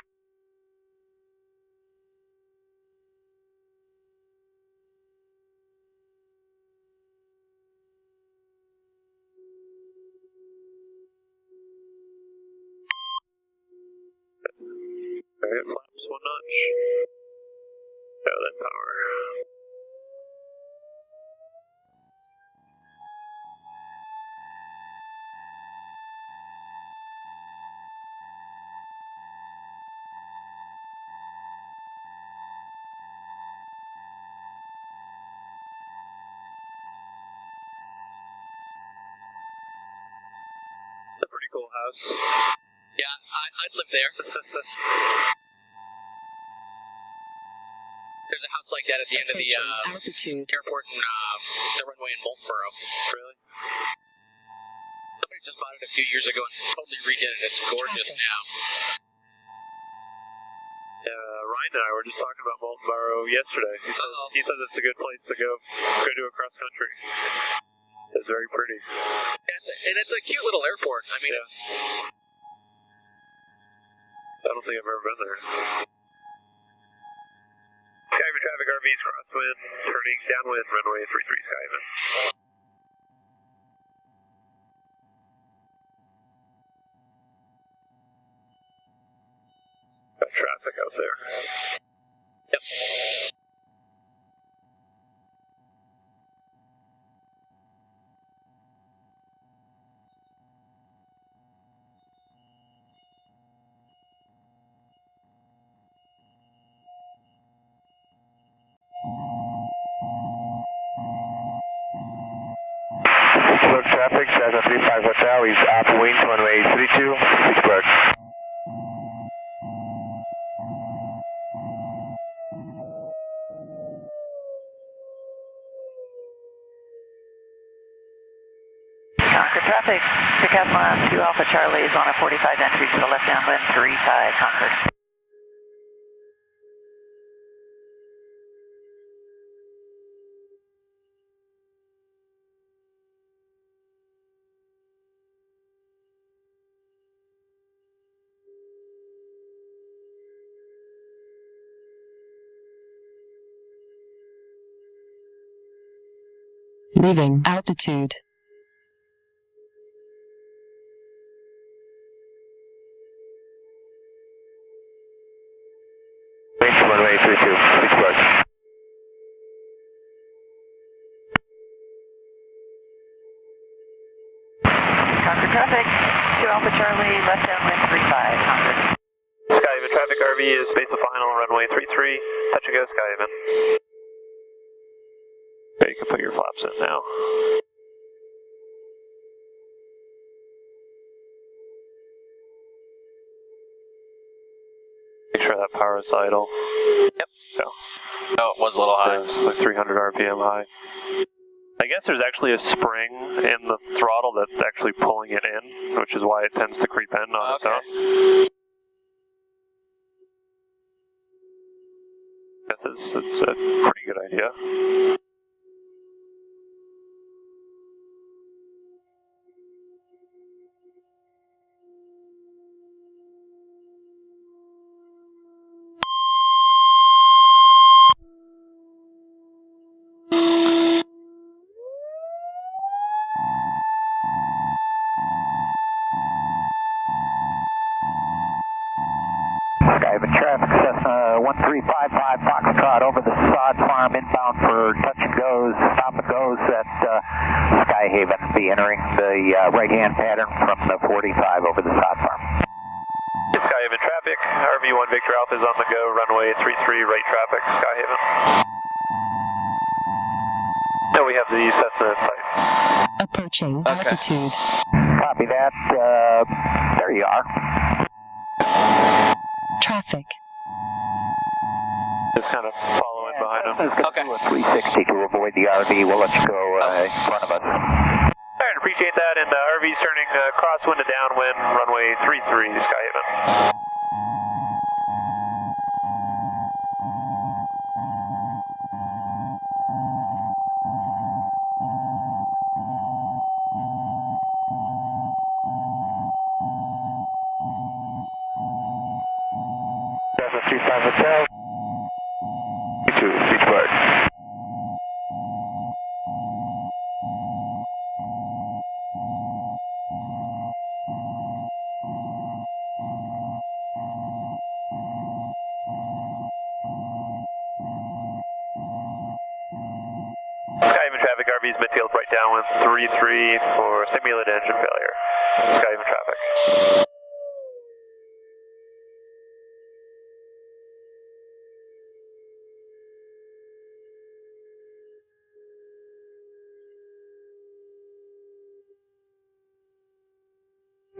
A: Alright, flaps 1 notch. Oh, then power. It's a pretty cool house.
B: Yeah, I'd live there. There's a house like that at the end of the
G: altitude.
B: airport in the runway in Moltboro.
A: Really?
B: Somebody just bought it a few years ago and totally redid it. It's gorgeous now.
A: Ryan and I were just talking about Moltboro yesterday. He says it's a good place to go do a cross country. It's very pretty.
B: And it's a cute little airport. I mean, it's...
A: I don't think I've ever been there. Skyman traffic, RVs crosswind, turning downwind, runway 33 Skyman. Got traffic out there.
B: Yep.
I: Eastward traffic, Cessna 35 Hotel is upwind runway 32, Pittsburgh.
F: Concord traffic, Decathlon 2 Alpha Charlie is on a 45 entry to the left downwind 3 side Concord.
G: Leaving altitude.
I: Wind runway 32, Pittsburgh.
F: Concord traffic, 2 Alpha Charlie, left downwind 35 Concord.
A: Skyhaven traffic, RV is base of final, runway 33, touch and go, Skyhaven. Okay, you can put your flaps in now. Make sure that power is idle.
B: Yep.
A: So,
B: Oh, it was a little high.
A: it's like 300 RPM high. I guess there's actually a spring in the throttle that's actually pulling it in, which is why it tends to creep in on its own. It's a pretty good idea.
J: 1355 Foxtrot over the sod farm inbound for touch and goes, stop and goes at Skyhaven. Be entering the right-hand pattern from the 45 over the sod farm.
A: Skyhaven traffic, RV1 Victor Alpha is on the go, runway 33 right traffic, Skyhaven. Now we have the Cessna in sight.
G: Approaching altitude.
J: Copy that. There you are.
G: Traffic.
A: Just kind of following behind him.
J: Okay. 360 to avoid the RV. We'll let you go in front of us.
A: Alright, appreciate that. And RV's turning crosswind to downwind, runway 33, Skyhaven.
D: Cessna 35 Hotel. 2, Beachbird.
A: Skyhaven traffic, RV's midfield right downwind, 33 for simulated engine failure. Skyhaven traffic.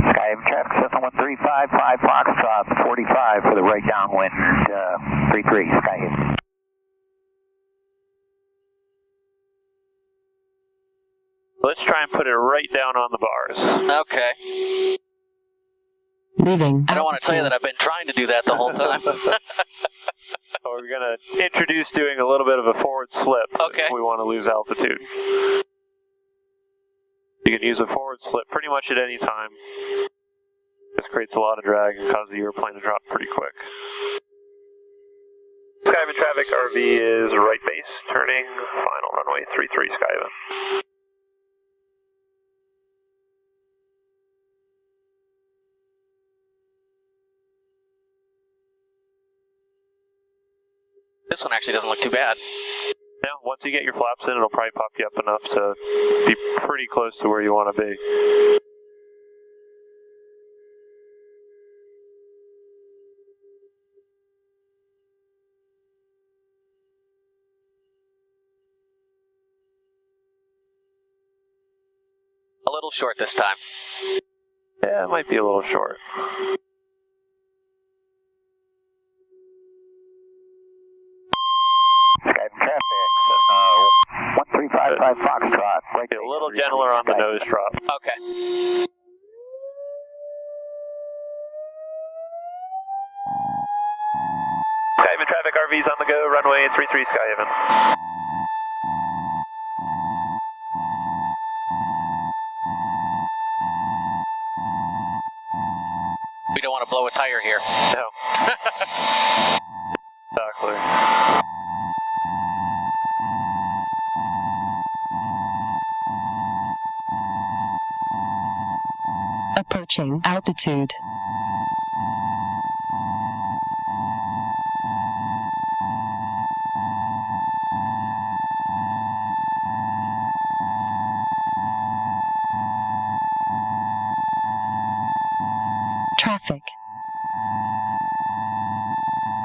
J: Skyhaven traffic, Cessna 1355 Foxtrot, 45 for the right downwind, 33, Skyhaven.
A: Let's try and put it right down on the bars.
B: Okay.
G: Leaving
B: I don't want to tell you that I've been trying to do that the whole time.
A: So we're going to introduce doing a little bit of a forward slip
B: Okay.
A: if we want to lose altitude. You can use a forward slip pretty much at any time. This creates a lot of drag and causes the airplane to drop pretty quick. Skyhaven traffic, RV is right base, turning final runway 33 Skyhaven.
B: This one actually doesn't look too bad.
A: Now, once you get your flaps in, it'll probably pop you up enough to be pretty close to where you want to be.
B: A little short this time.
A: Yeah, it might be a little short.
J: Skyhaven traffic, Cessna 1355 Foxtrot. Right
A: Be a little gentler on the nose drop.
B: Okay.
A: Skyhaven traffic, RV's on the go, runway 33 Skyhaven.
B: We don't want to blow a tire here.
A: No. Exactly.
G: Approaching altitude. Traffic.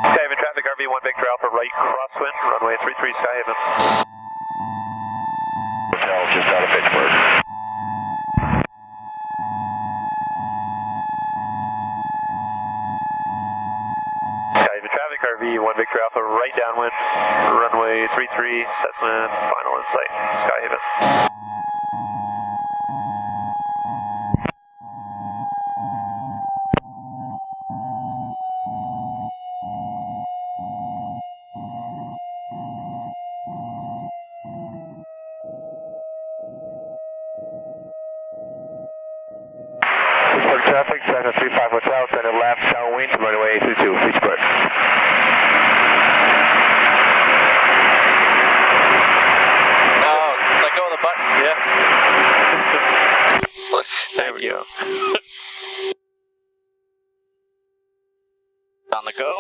A: Skyhaven traffic, RV1 Victor Alpha, right crosswind, runway 33 Skyhaven.
D: Hotel just out of Pittsburgh.
A: Skyhaven traffic, RV1 Victor Alpha, right downwind, runway 33, Cessna, final in sight, Skyhaven.
D: Pittsburgh traffic, Cessna 35 Hotel, center left, downwind, runway 32, Pittsburgh.
B: Oh, let go of the button.
A: Yeah.
B: Thank you. On the go.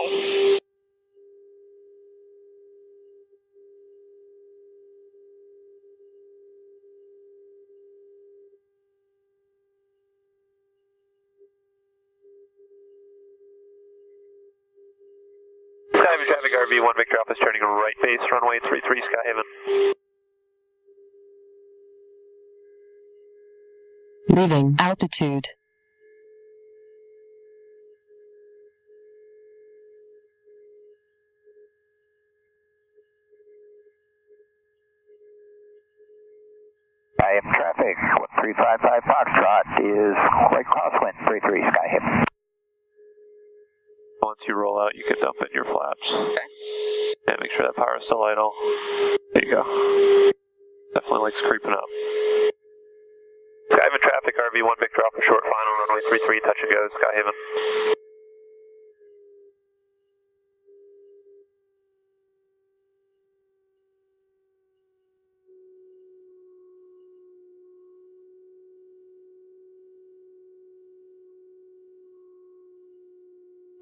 A: Skyhaven traffic, RV1 Victor Alpha is turning right base, runway 33 Skyhaven.
G: Leaving altitude.
J: Skyhaven traffic, 1355 Foxtrot is right crosswind, 33 Skyhaven.
A: Once you roll out, you can dump in your flaps.
B: Okay.
A: And make sure that power is still idle. There you go. Definitely likes creeping up. Skyhaven traffic, RV1 Victor Alpha short final, runway 33, touch and go, Skyhaven.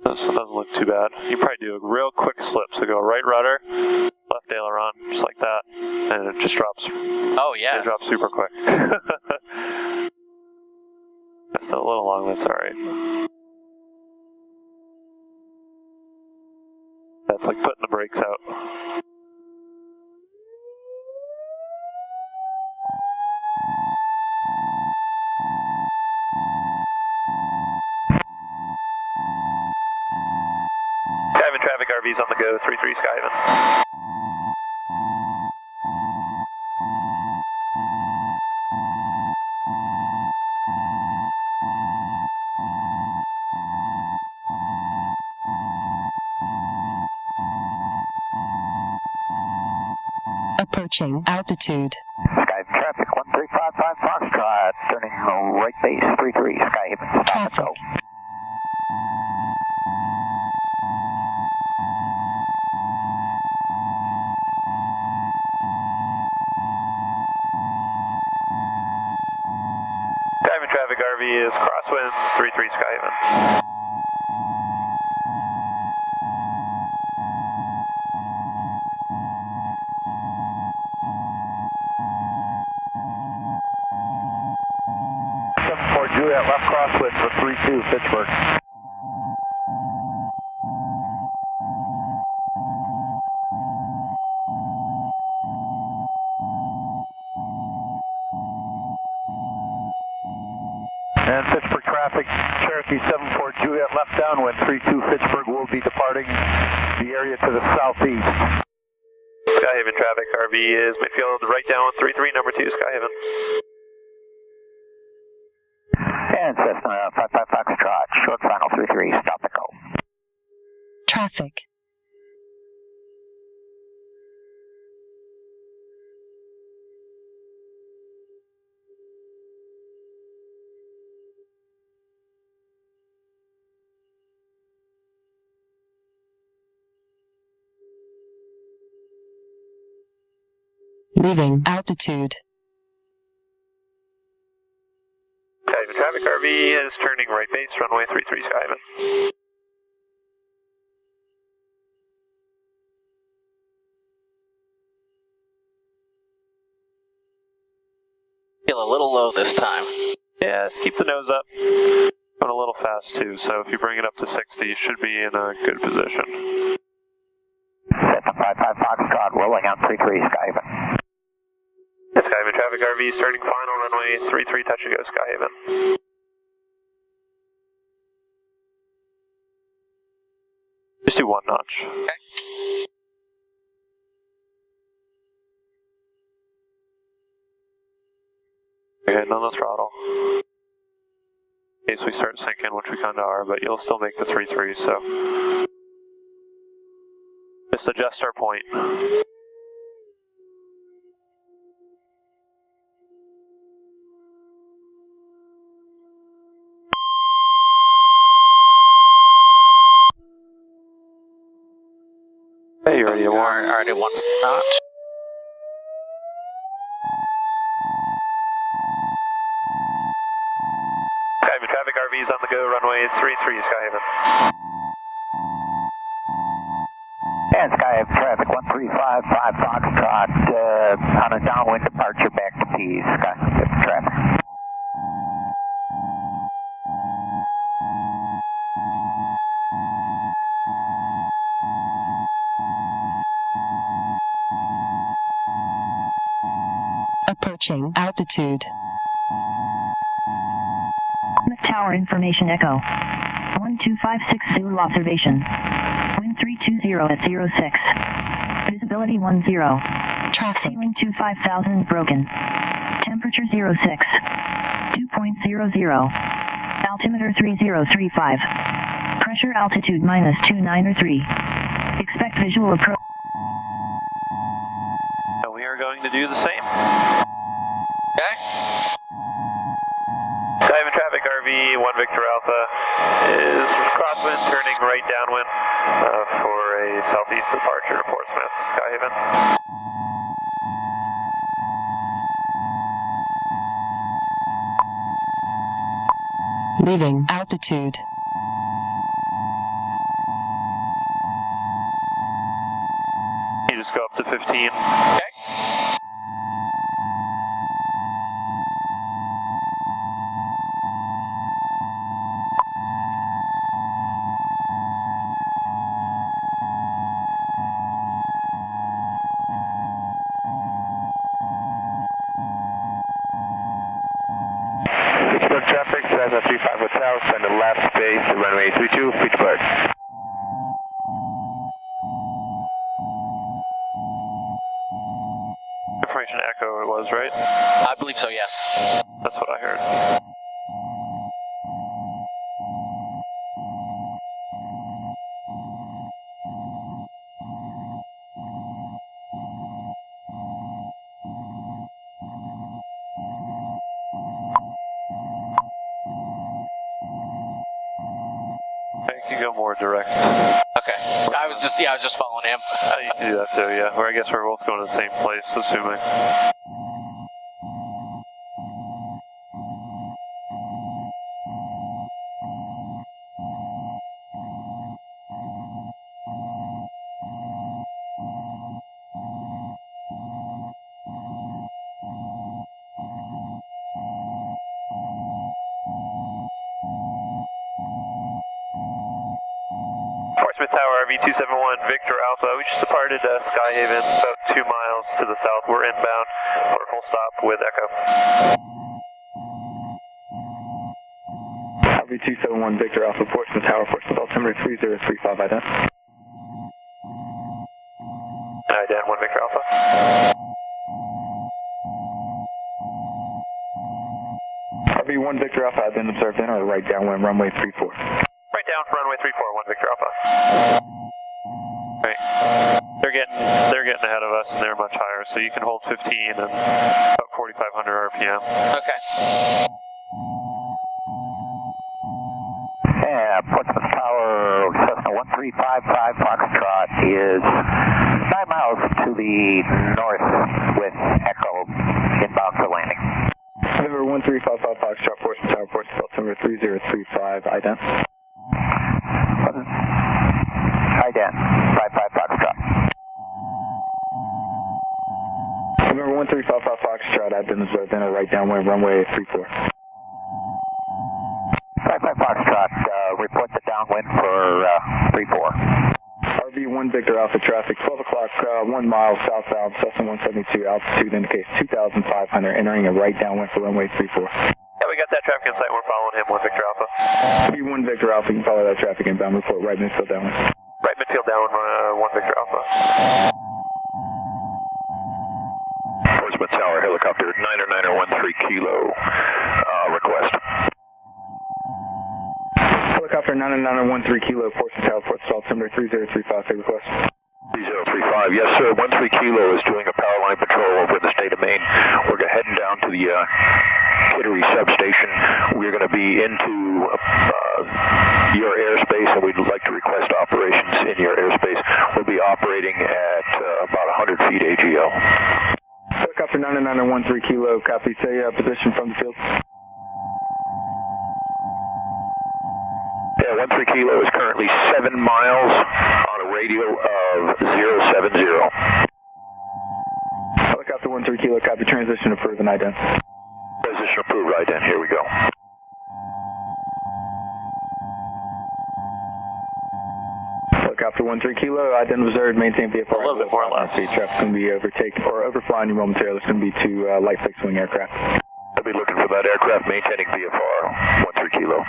A: This doesn't look too bad. You probably do a real quick slip, so go right rudder, left aileron, just like that, and it just drops.
B: Oh, yeah.
A: It drops super quick. That's a little long, that's alright. That's like putting the brakes out. Skyhaven traffic, RV's on the go, 33 Skyhaven.
G: Approaching altitude.
J: Skyhaven traffic, 1355 Foxtrot, turning right base, 33 Skyhaven. Stop and go.
A: Skyhaven traffic, RV is crosswind, 33 Skyhaven.
E: Juliet, left crosswind for 32, Pittsburgh. And Pittsburgh traffic, Cherokee 74 Juliet, left downwind, 32 Pittsburgh will be departing the area to the southeast.
A: Skyhaven traffic, RV is midfield right down 33, number 2 Skyhaven.
J: And Cessna 55 Foxtrot, short final 33, stop and go.
G: Traffic. Leaving altitude.
A: Skyhaven traffic, RV is turning right base, runway 33 Skyhaven.
B: Feel a little low this time.
A: Yeah, just keep the nose up. Going a little fast too, so if you bring it up to 60, you should be in a good position.
J: Cessna 55 Foxtrot, rolling out 33 Skyhaven.
A: Skyhaven traffic, RV is turning final, runway 33, touch and go, Skyhaven. Just do one notch.
B: Okay.
A: You're hitting on the throttle. In case we start sinking, which we kind of are, but you'll still make the 3-3, so just adjust our point. Hey, you ready to warn?
B: Already one notch.
A: Skyhaven traffic, RV's on the go, runway 33 Skyhaven.
J: And Skyhaven traffic, 1355 Foxtrot, on a downwind departure back to Pease, Skyhaven traffic.
G: Approaching altitude.
C: Smith Tower information echo. 1256 Zulu observation. Wind 320 at 06. Visibility 10.
G: Traffic.
C: Ceiling 25,000 broken. Temperature 06. 2.00. Altimeter 3035. Pressure altitude -29 Expect visual approach.
A: So we are going to do the same.
B: Okay.
A: Skyhaven traffic RV 1 Victor Alpha is crosswind turning right downwind for a southeast departure to Portsmouth, Skyhaven.
G: Leaving altitude.
A: You just go up to 15.
B: Okay.
E: Pittsburgh traffic, Cessna 35 Hotel, send the left base, runway 32, Pittsburgh.
A: Information echo it was, right?
B: I believe so, yes.
A: That's what I heard. You can go more direct.
B: Okay. I was just following him.
A: You can do that too, yeah. Or I guess we're both going to the same place, assuming. Portsmouth Tower, RV271, Victor Alpha. We just departed Skyhaven, about 2 miles to the south. We're inbound for a full stop with Echo.
D: RV271, Victor Alpha, Portsmouth Tower, Portsmouth, altimeter 3035, ident.
A: Ident, 1 Victor Alpha.
D: RV1 Victor Alpha, I've been observed in or right downwind, runway 34.
A: Right down for runway 34, 1 Victor Alpha. Right. They're getting ahead of us and they're much higher, so you can hold 15 and about 4,500 RPM.
B: Okay.
J: Yeah, Portsmouth Tower, Cessna 1355 Foxtrot is 9 miles to the north with Echo inbound for landing.
D: November 1355 Foxtrot, Portsmouth Tower, Portsmouth, altimeter 3035, ident.
J: Ident, 55 Foxtrot.
D: November 1355 Foxtrot, I've been observed in or right downwind, runway 34.
J: 55 Foxtrot, report the downwind for 34.
D: RV1 Victor Alpha traffic, 12 o'clock, 1 mile southbound, Cessna 172, altitude indicates 2,500, entering a right downwind for runway 34.
A: Yeah, we got that traffic in sight. We're following him, 1 Victor Alpha.
D: RV1 Victor Alpha, you can follow that traffic inbound, report right midfield downwind.
A: Right midfield down, 1 Victor Alpha.
H: Portsmouth Tower, helicopter 90913 kilo, request.
D: Helicopter 90913 kilo, Portsmouth Tower, Portsmouth, altimeter 3035, say request.
H: 3035, yes sir, 13 kilo is doing a power line patrol over in the state of Maine. We're heading down to the Kittery substation. We're going to be into your airspace and we'd like to request operations in your airspace. We'll be operating at about 100 feet AGL.
D: Helicopter 90913 kilo, copy, say position from the field.
H: Yeah, 13 kilo is currently 7 miles on a radio of 070.
D: Helicopter 13 kilo, copy, transition approved and ident.
H: Transition approved, ident, here we go.
D: Helicopter helicopter 13 Kilo, identity observed, maintain VFR.
A: A little bit more or less.
D: Traffic's going to be overtaken or overflying you momentarily. It's going to be two light fixed wing aircraft.
H: I'll be looking for that aircraft maintaining VFR 13 Kilo.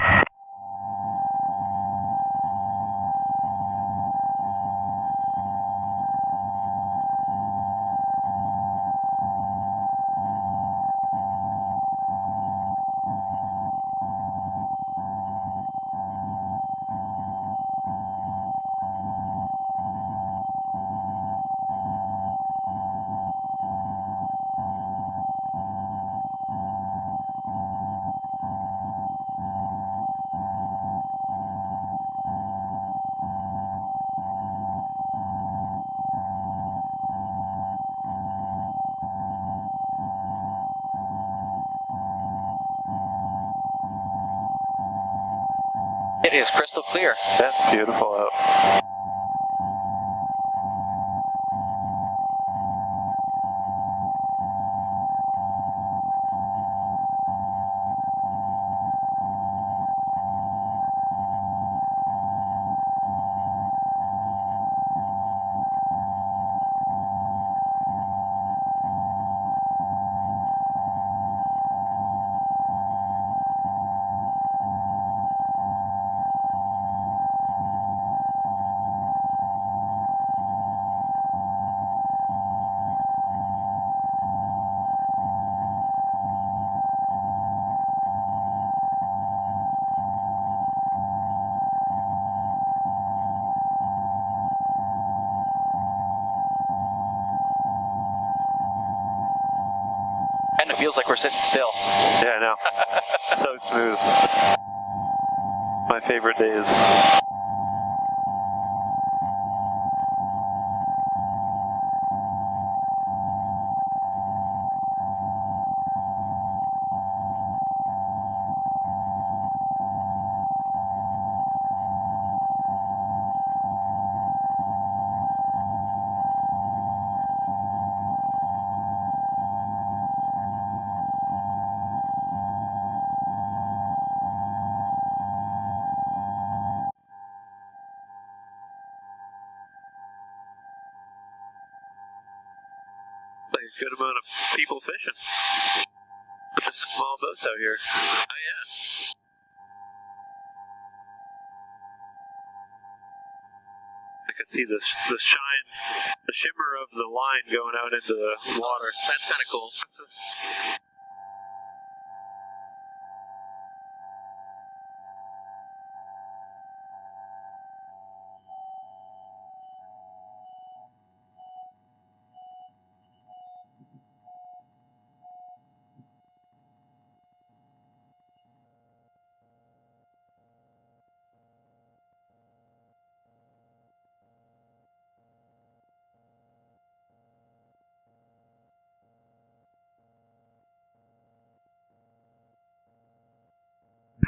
B: It is crystal clear.
A: That's beautiful out.
B: And it feels like we're sitting still.
A: Yeah, I know. So smooth. My favorite days. Like a good amount of people fishing. With the small boats out here.
B: Oh, yeah.
A: I can see the shine, the shimmer of the line going out into the water.
B: That's kind of cool.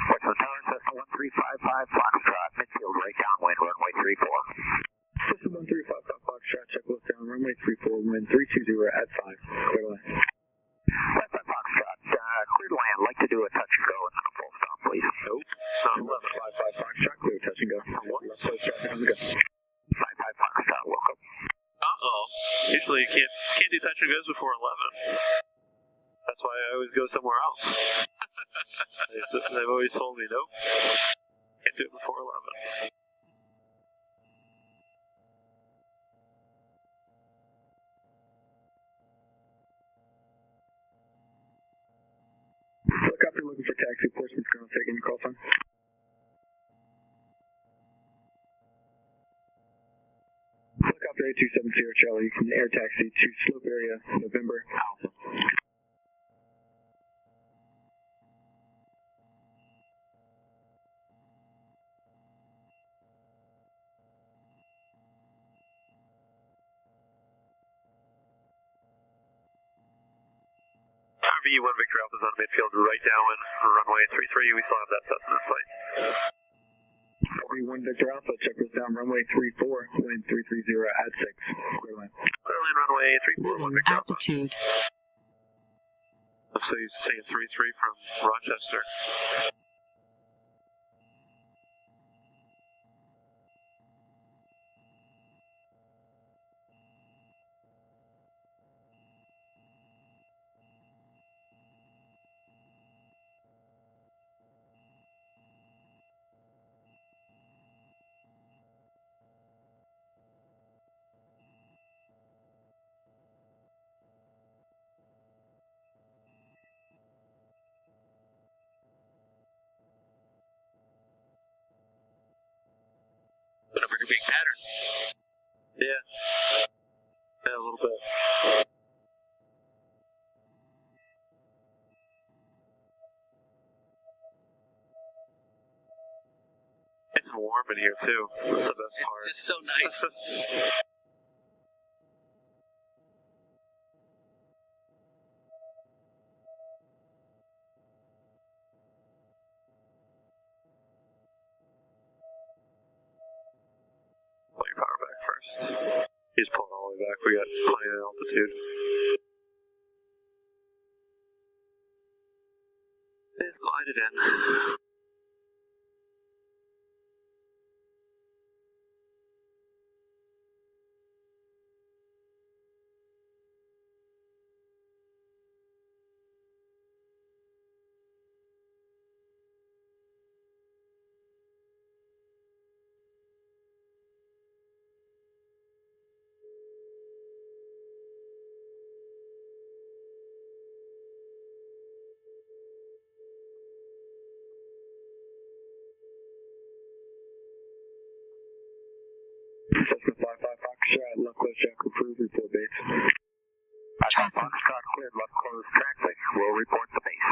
J: Western Tower, Cessna 1355 Foxtrot, midfield right downwind, runway 34.
D: Cessna 1355 Foxtrot, check left down, runway 34, wind 320 at 5. Clear line.
J: Western Foxtrot, clear to land. Like to do a touch and go and then a full stop, please.
D: Nope. 1155 Foxtrot, clear touch and go. Left side traffic on the go.
J: 55 Foxtrot, welcome.
B: Uh-oh.
A: Usually you can't do touch and goes before 11. That's why I always go somewhere else. They've always told me, nope, can't do it before 11.
D: Helicopter looking for taxi, Portsmouth's going to take in your call sign. Helicopter 8270 Charlie, you can air taxi to slope area, November, Alpha.
A: RV 1 Victor Alpha's on midfield right downwind for runway 33. We still have that Cessna in flight.
D: RV 1 Victor Alpha, check this down, runway 34, wind 330 at 6. Clear line.
A: Clear line runway 34, 1 Victor Alpha.
G: Altitude.
A: So you're saying 33 from Rochester. and warm in here too. That's the best part.
B: It's just so nice.
A: Pull your power back first. He's pulling all the way back. We got plenty of altitude. It's glided in.
D: Cessna 55 Foxtrot, left close track approved, report base.
G: Traffic.
E: Foxtrot cleared, left close traffic. We'll report the base.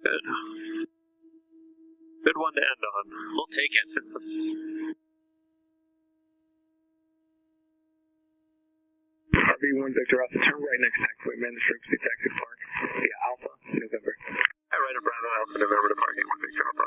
A: Good. Good one to end on.
B: We'll take it.
D: RV1 Victor Alpha, turn right next taxiway, man, the Shrewsbury Taxi Park. Yeah, Alpha, November.
A: Right at Bravo Alpha, November to parking with Victor Alpha.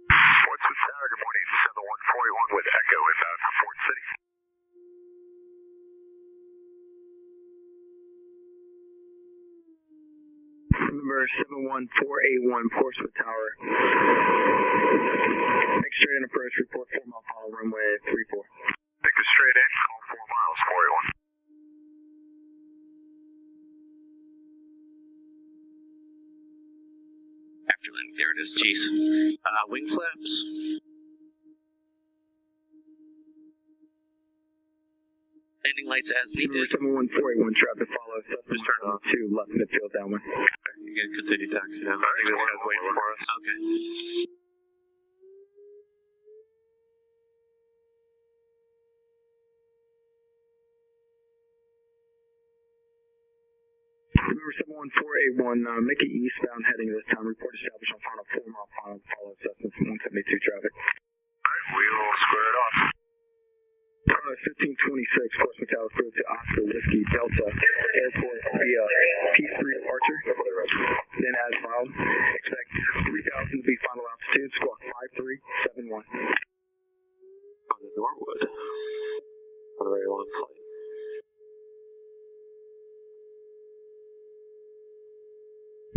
E: Portsmouth Tower, good morning. 7141 with Echo inbound for Fort City.
D: Number 71481, Portsmouth Tower. Make straight in approach, report 4 mile follow, runway 34.
E: Take us straight in, call 4 miles, 481.
B: After landing, there it is. Jeez. Wing flaps. Landing lights as
D: Number
B: needed.
D: 71481, traffic follow,
A: Just turn it off.
D: 2 left midfield downwind.
A: You can continue taxi now. I think this guy's waiting for us.
B: Okay.
D: Number 71481, make it eastbound heading this time. Report established on final 4 mile follow, Cessna 172 traffic.
E: Alright, we will square it off.
D: 1526, Portsmouth Tower, clear to Oscar Whiskey Delta Airport via P3 departure. Then as filed, expect 3000 to be final altitude, squawk 5371.
A: On the Norwood. On a very long flight.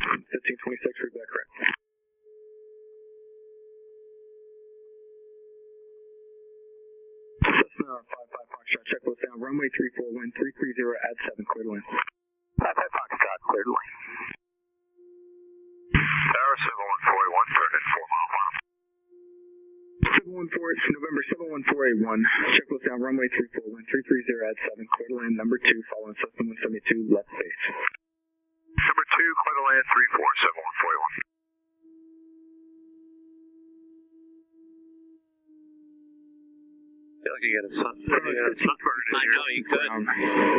D: Read that correct. Cessna 55 Foxtrot, check those down. Runway 34, wind 330 at 7, clear to land.
E: 55 Foxtrot, clear to land. Tower 71481, turn in 4 mile final.
D: 714, it's November 71481. Check those down. Runway 34, wind 330 at 7, clear to land. Number 2, following Cessna 172, left base.
E: Number 2, clear to land 347141.
A: I feel like you got a sunburn in
B: I
A: here.
B: know, you could.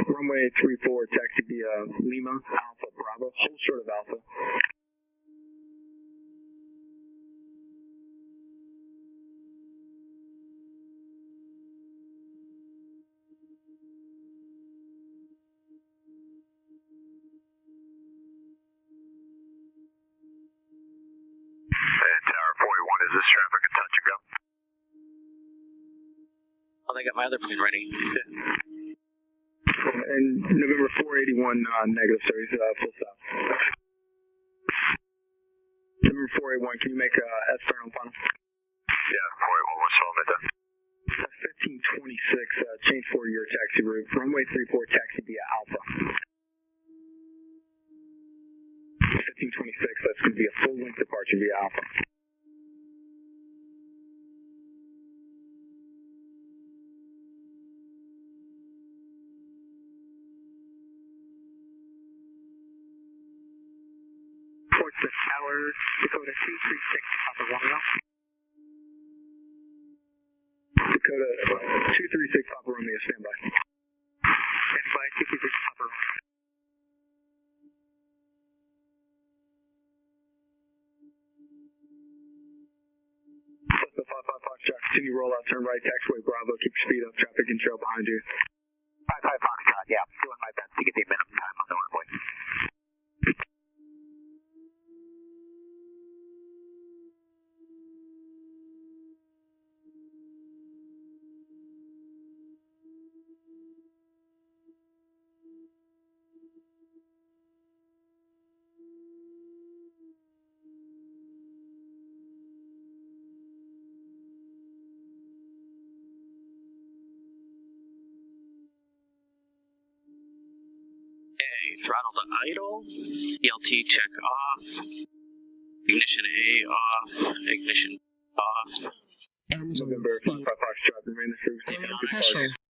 D: Runway 34, taxi via Lima, Alpha, Bravo, hold short of Alpha.
H: And Tower 41, is this traffic a touch and go?
B: Oh, they got my other plane ready.
D: And November 481, negative, sir. He's full stop. November 481, can you make S-turn on final?
H: Yeah, 481, what's wrong with that?
D: 1526, change for your taxi route. Runway 34, taxi via Alpha. 1526, that's going to be a full length departure via Alpha.
F: Portsmouth Tower, Dakota 236, Papa Romeo.
D: Dakota 236, Papa Romeo, standby.
F: Standby, 236, Papa Romeo.
D: Delta 55 Foxtrot, continue rollout, turn right, taxiway Bravo, keep your speed up, traffic control behind you.
J: 55 Foxtrot, yeah, doing my best to get the minimum time on the runway.
B: Okay, throttle to idle. ELT check off. Ignition A off. Ignition off.
G: Engine
D: November
G: speed
D: 55 Foxtrot, remain the frequency.
G: oil pressure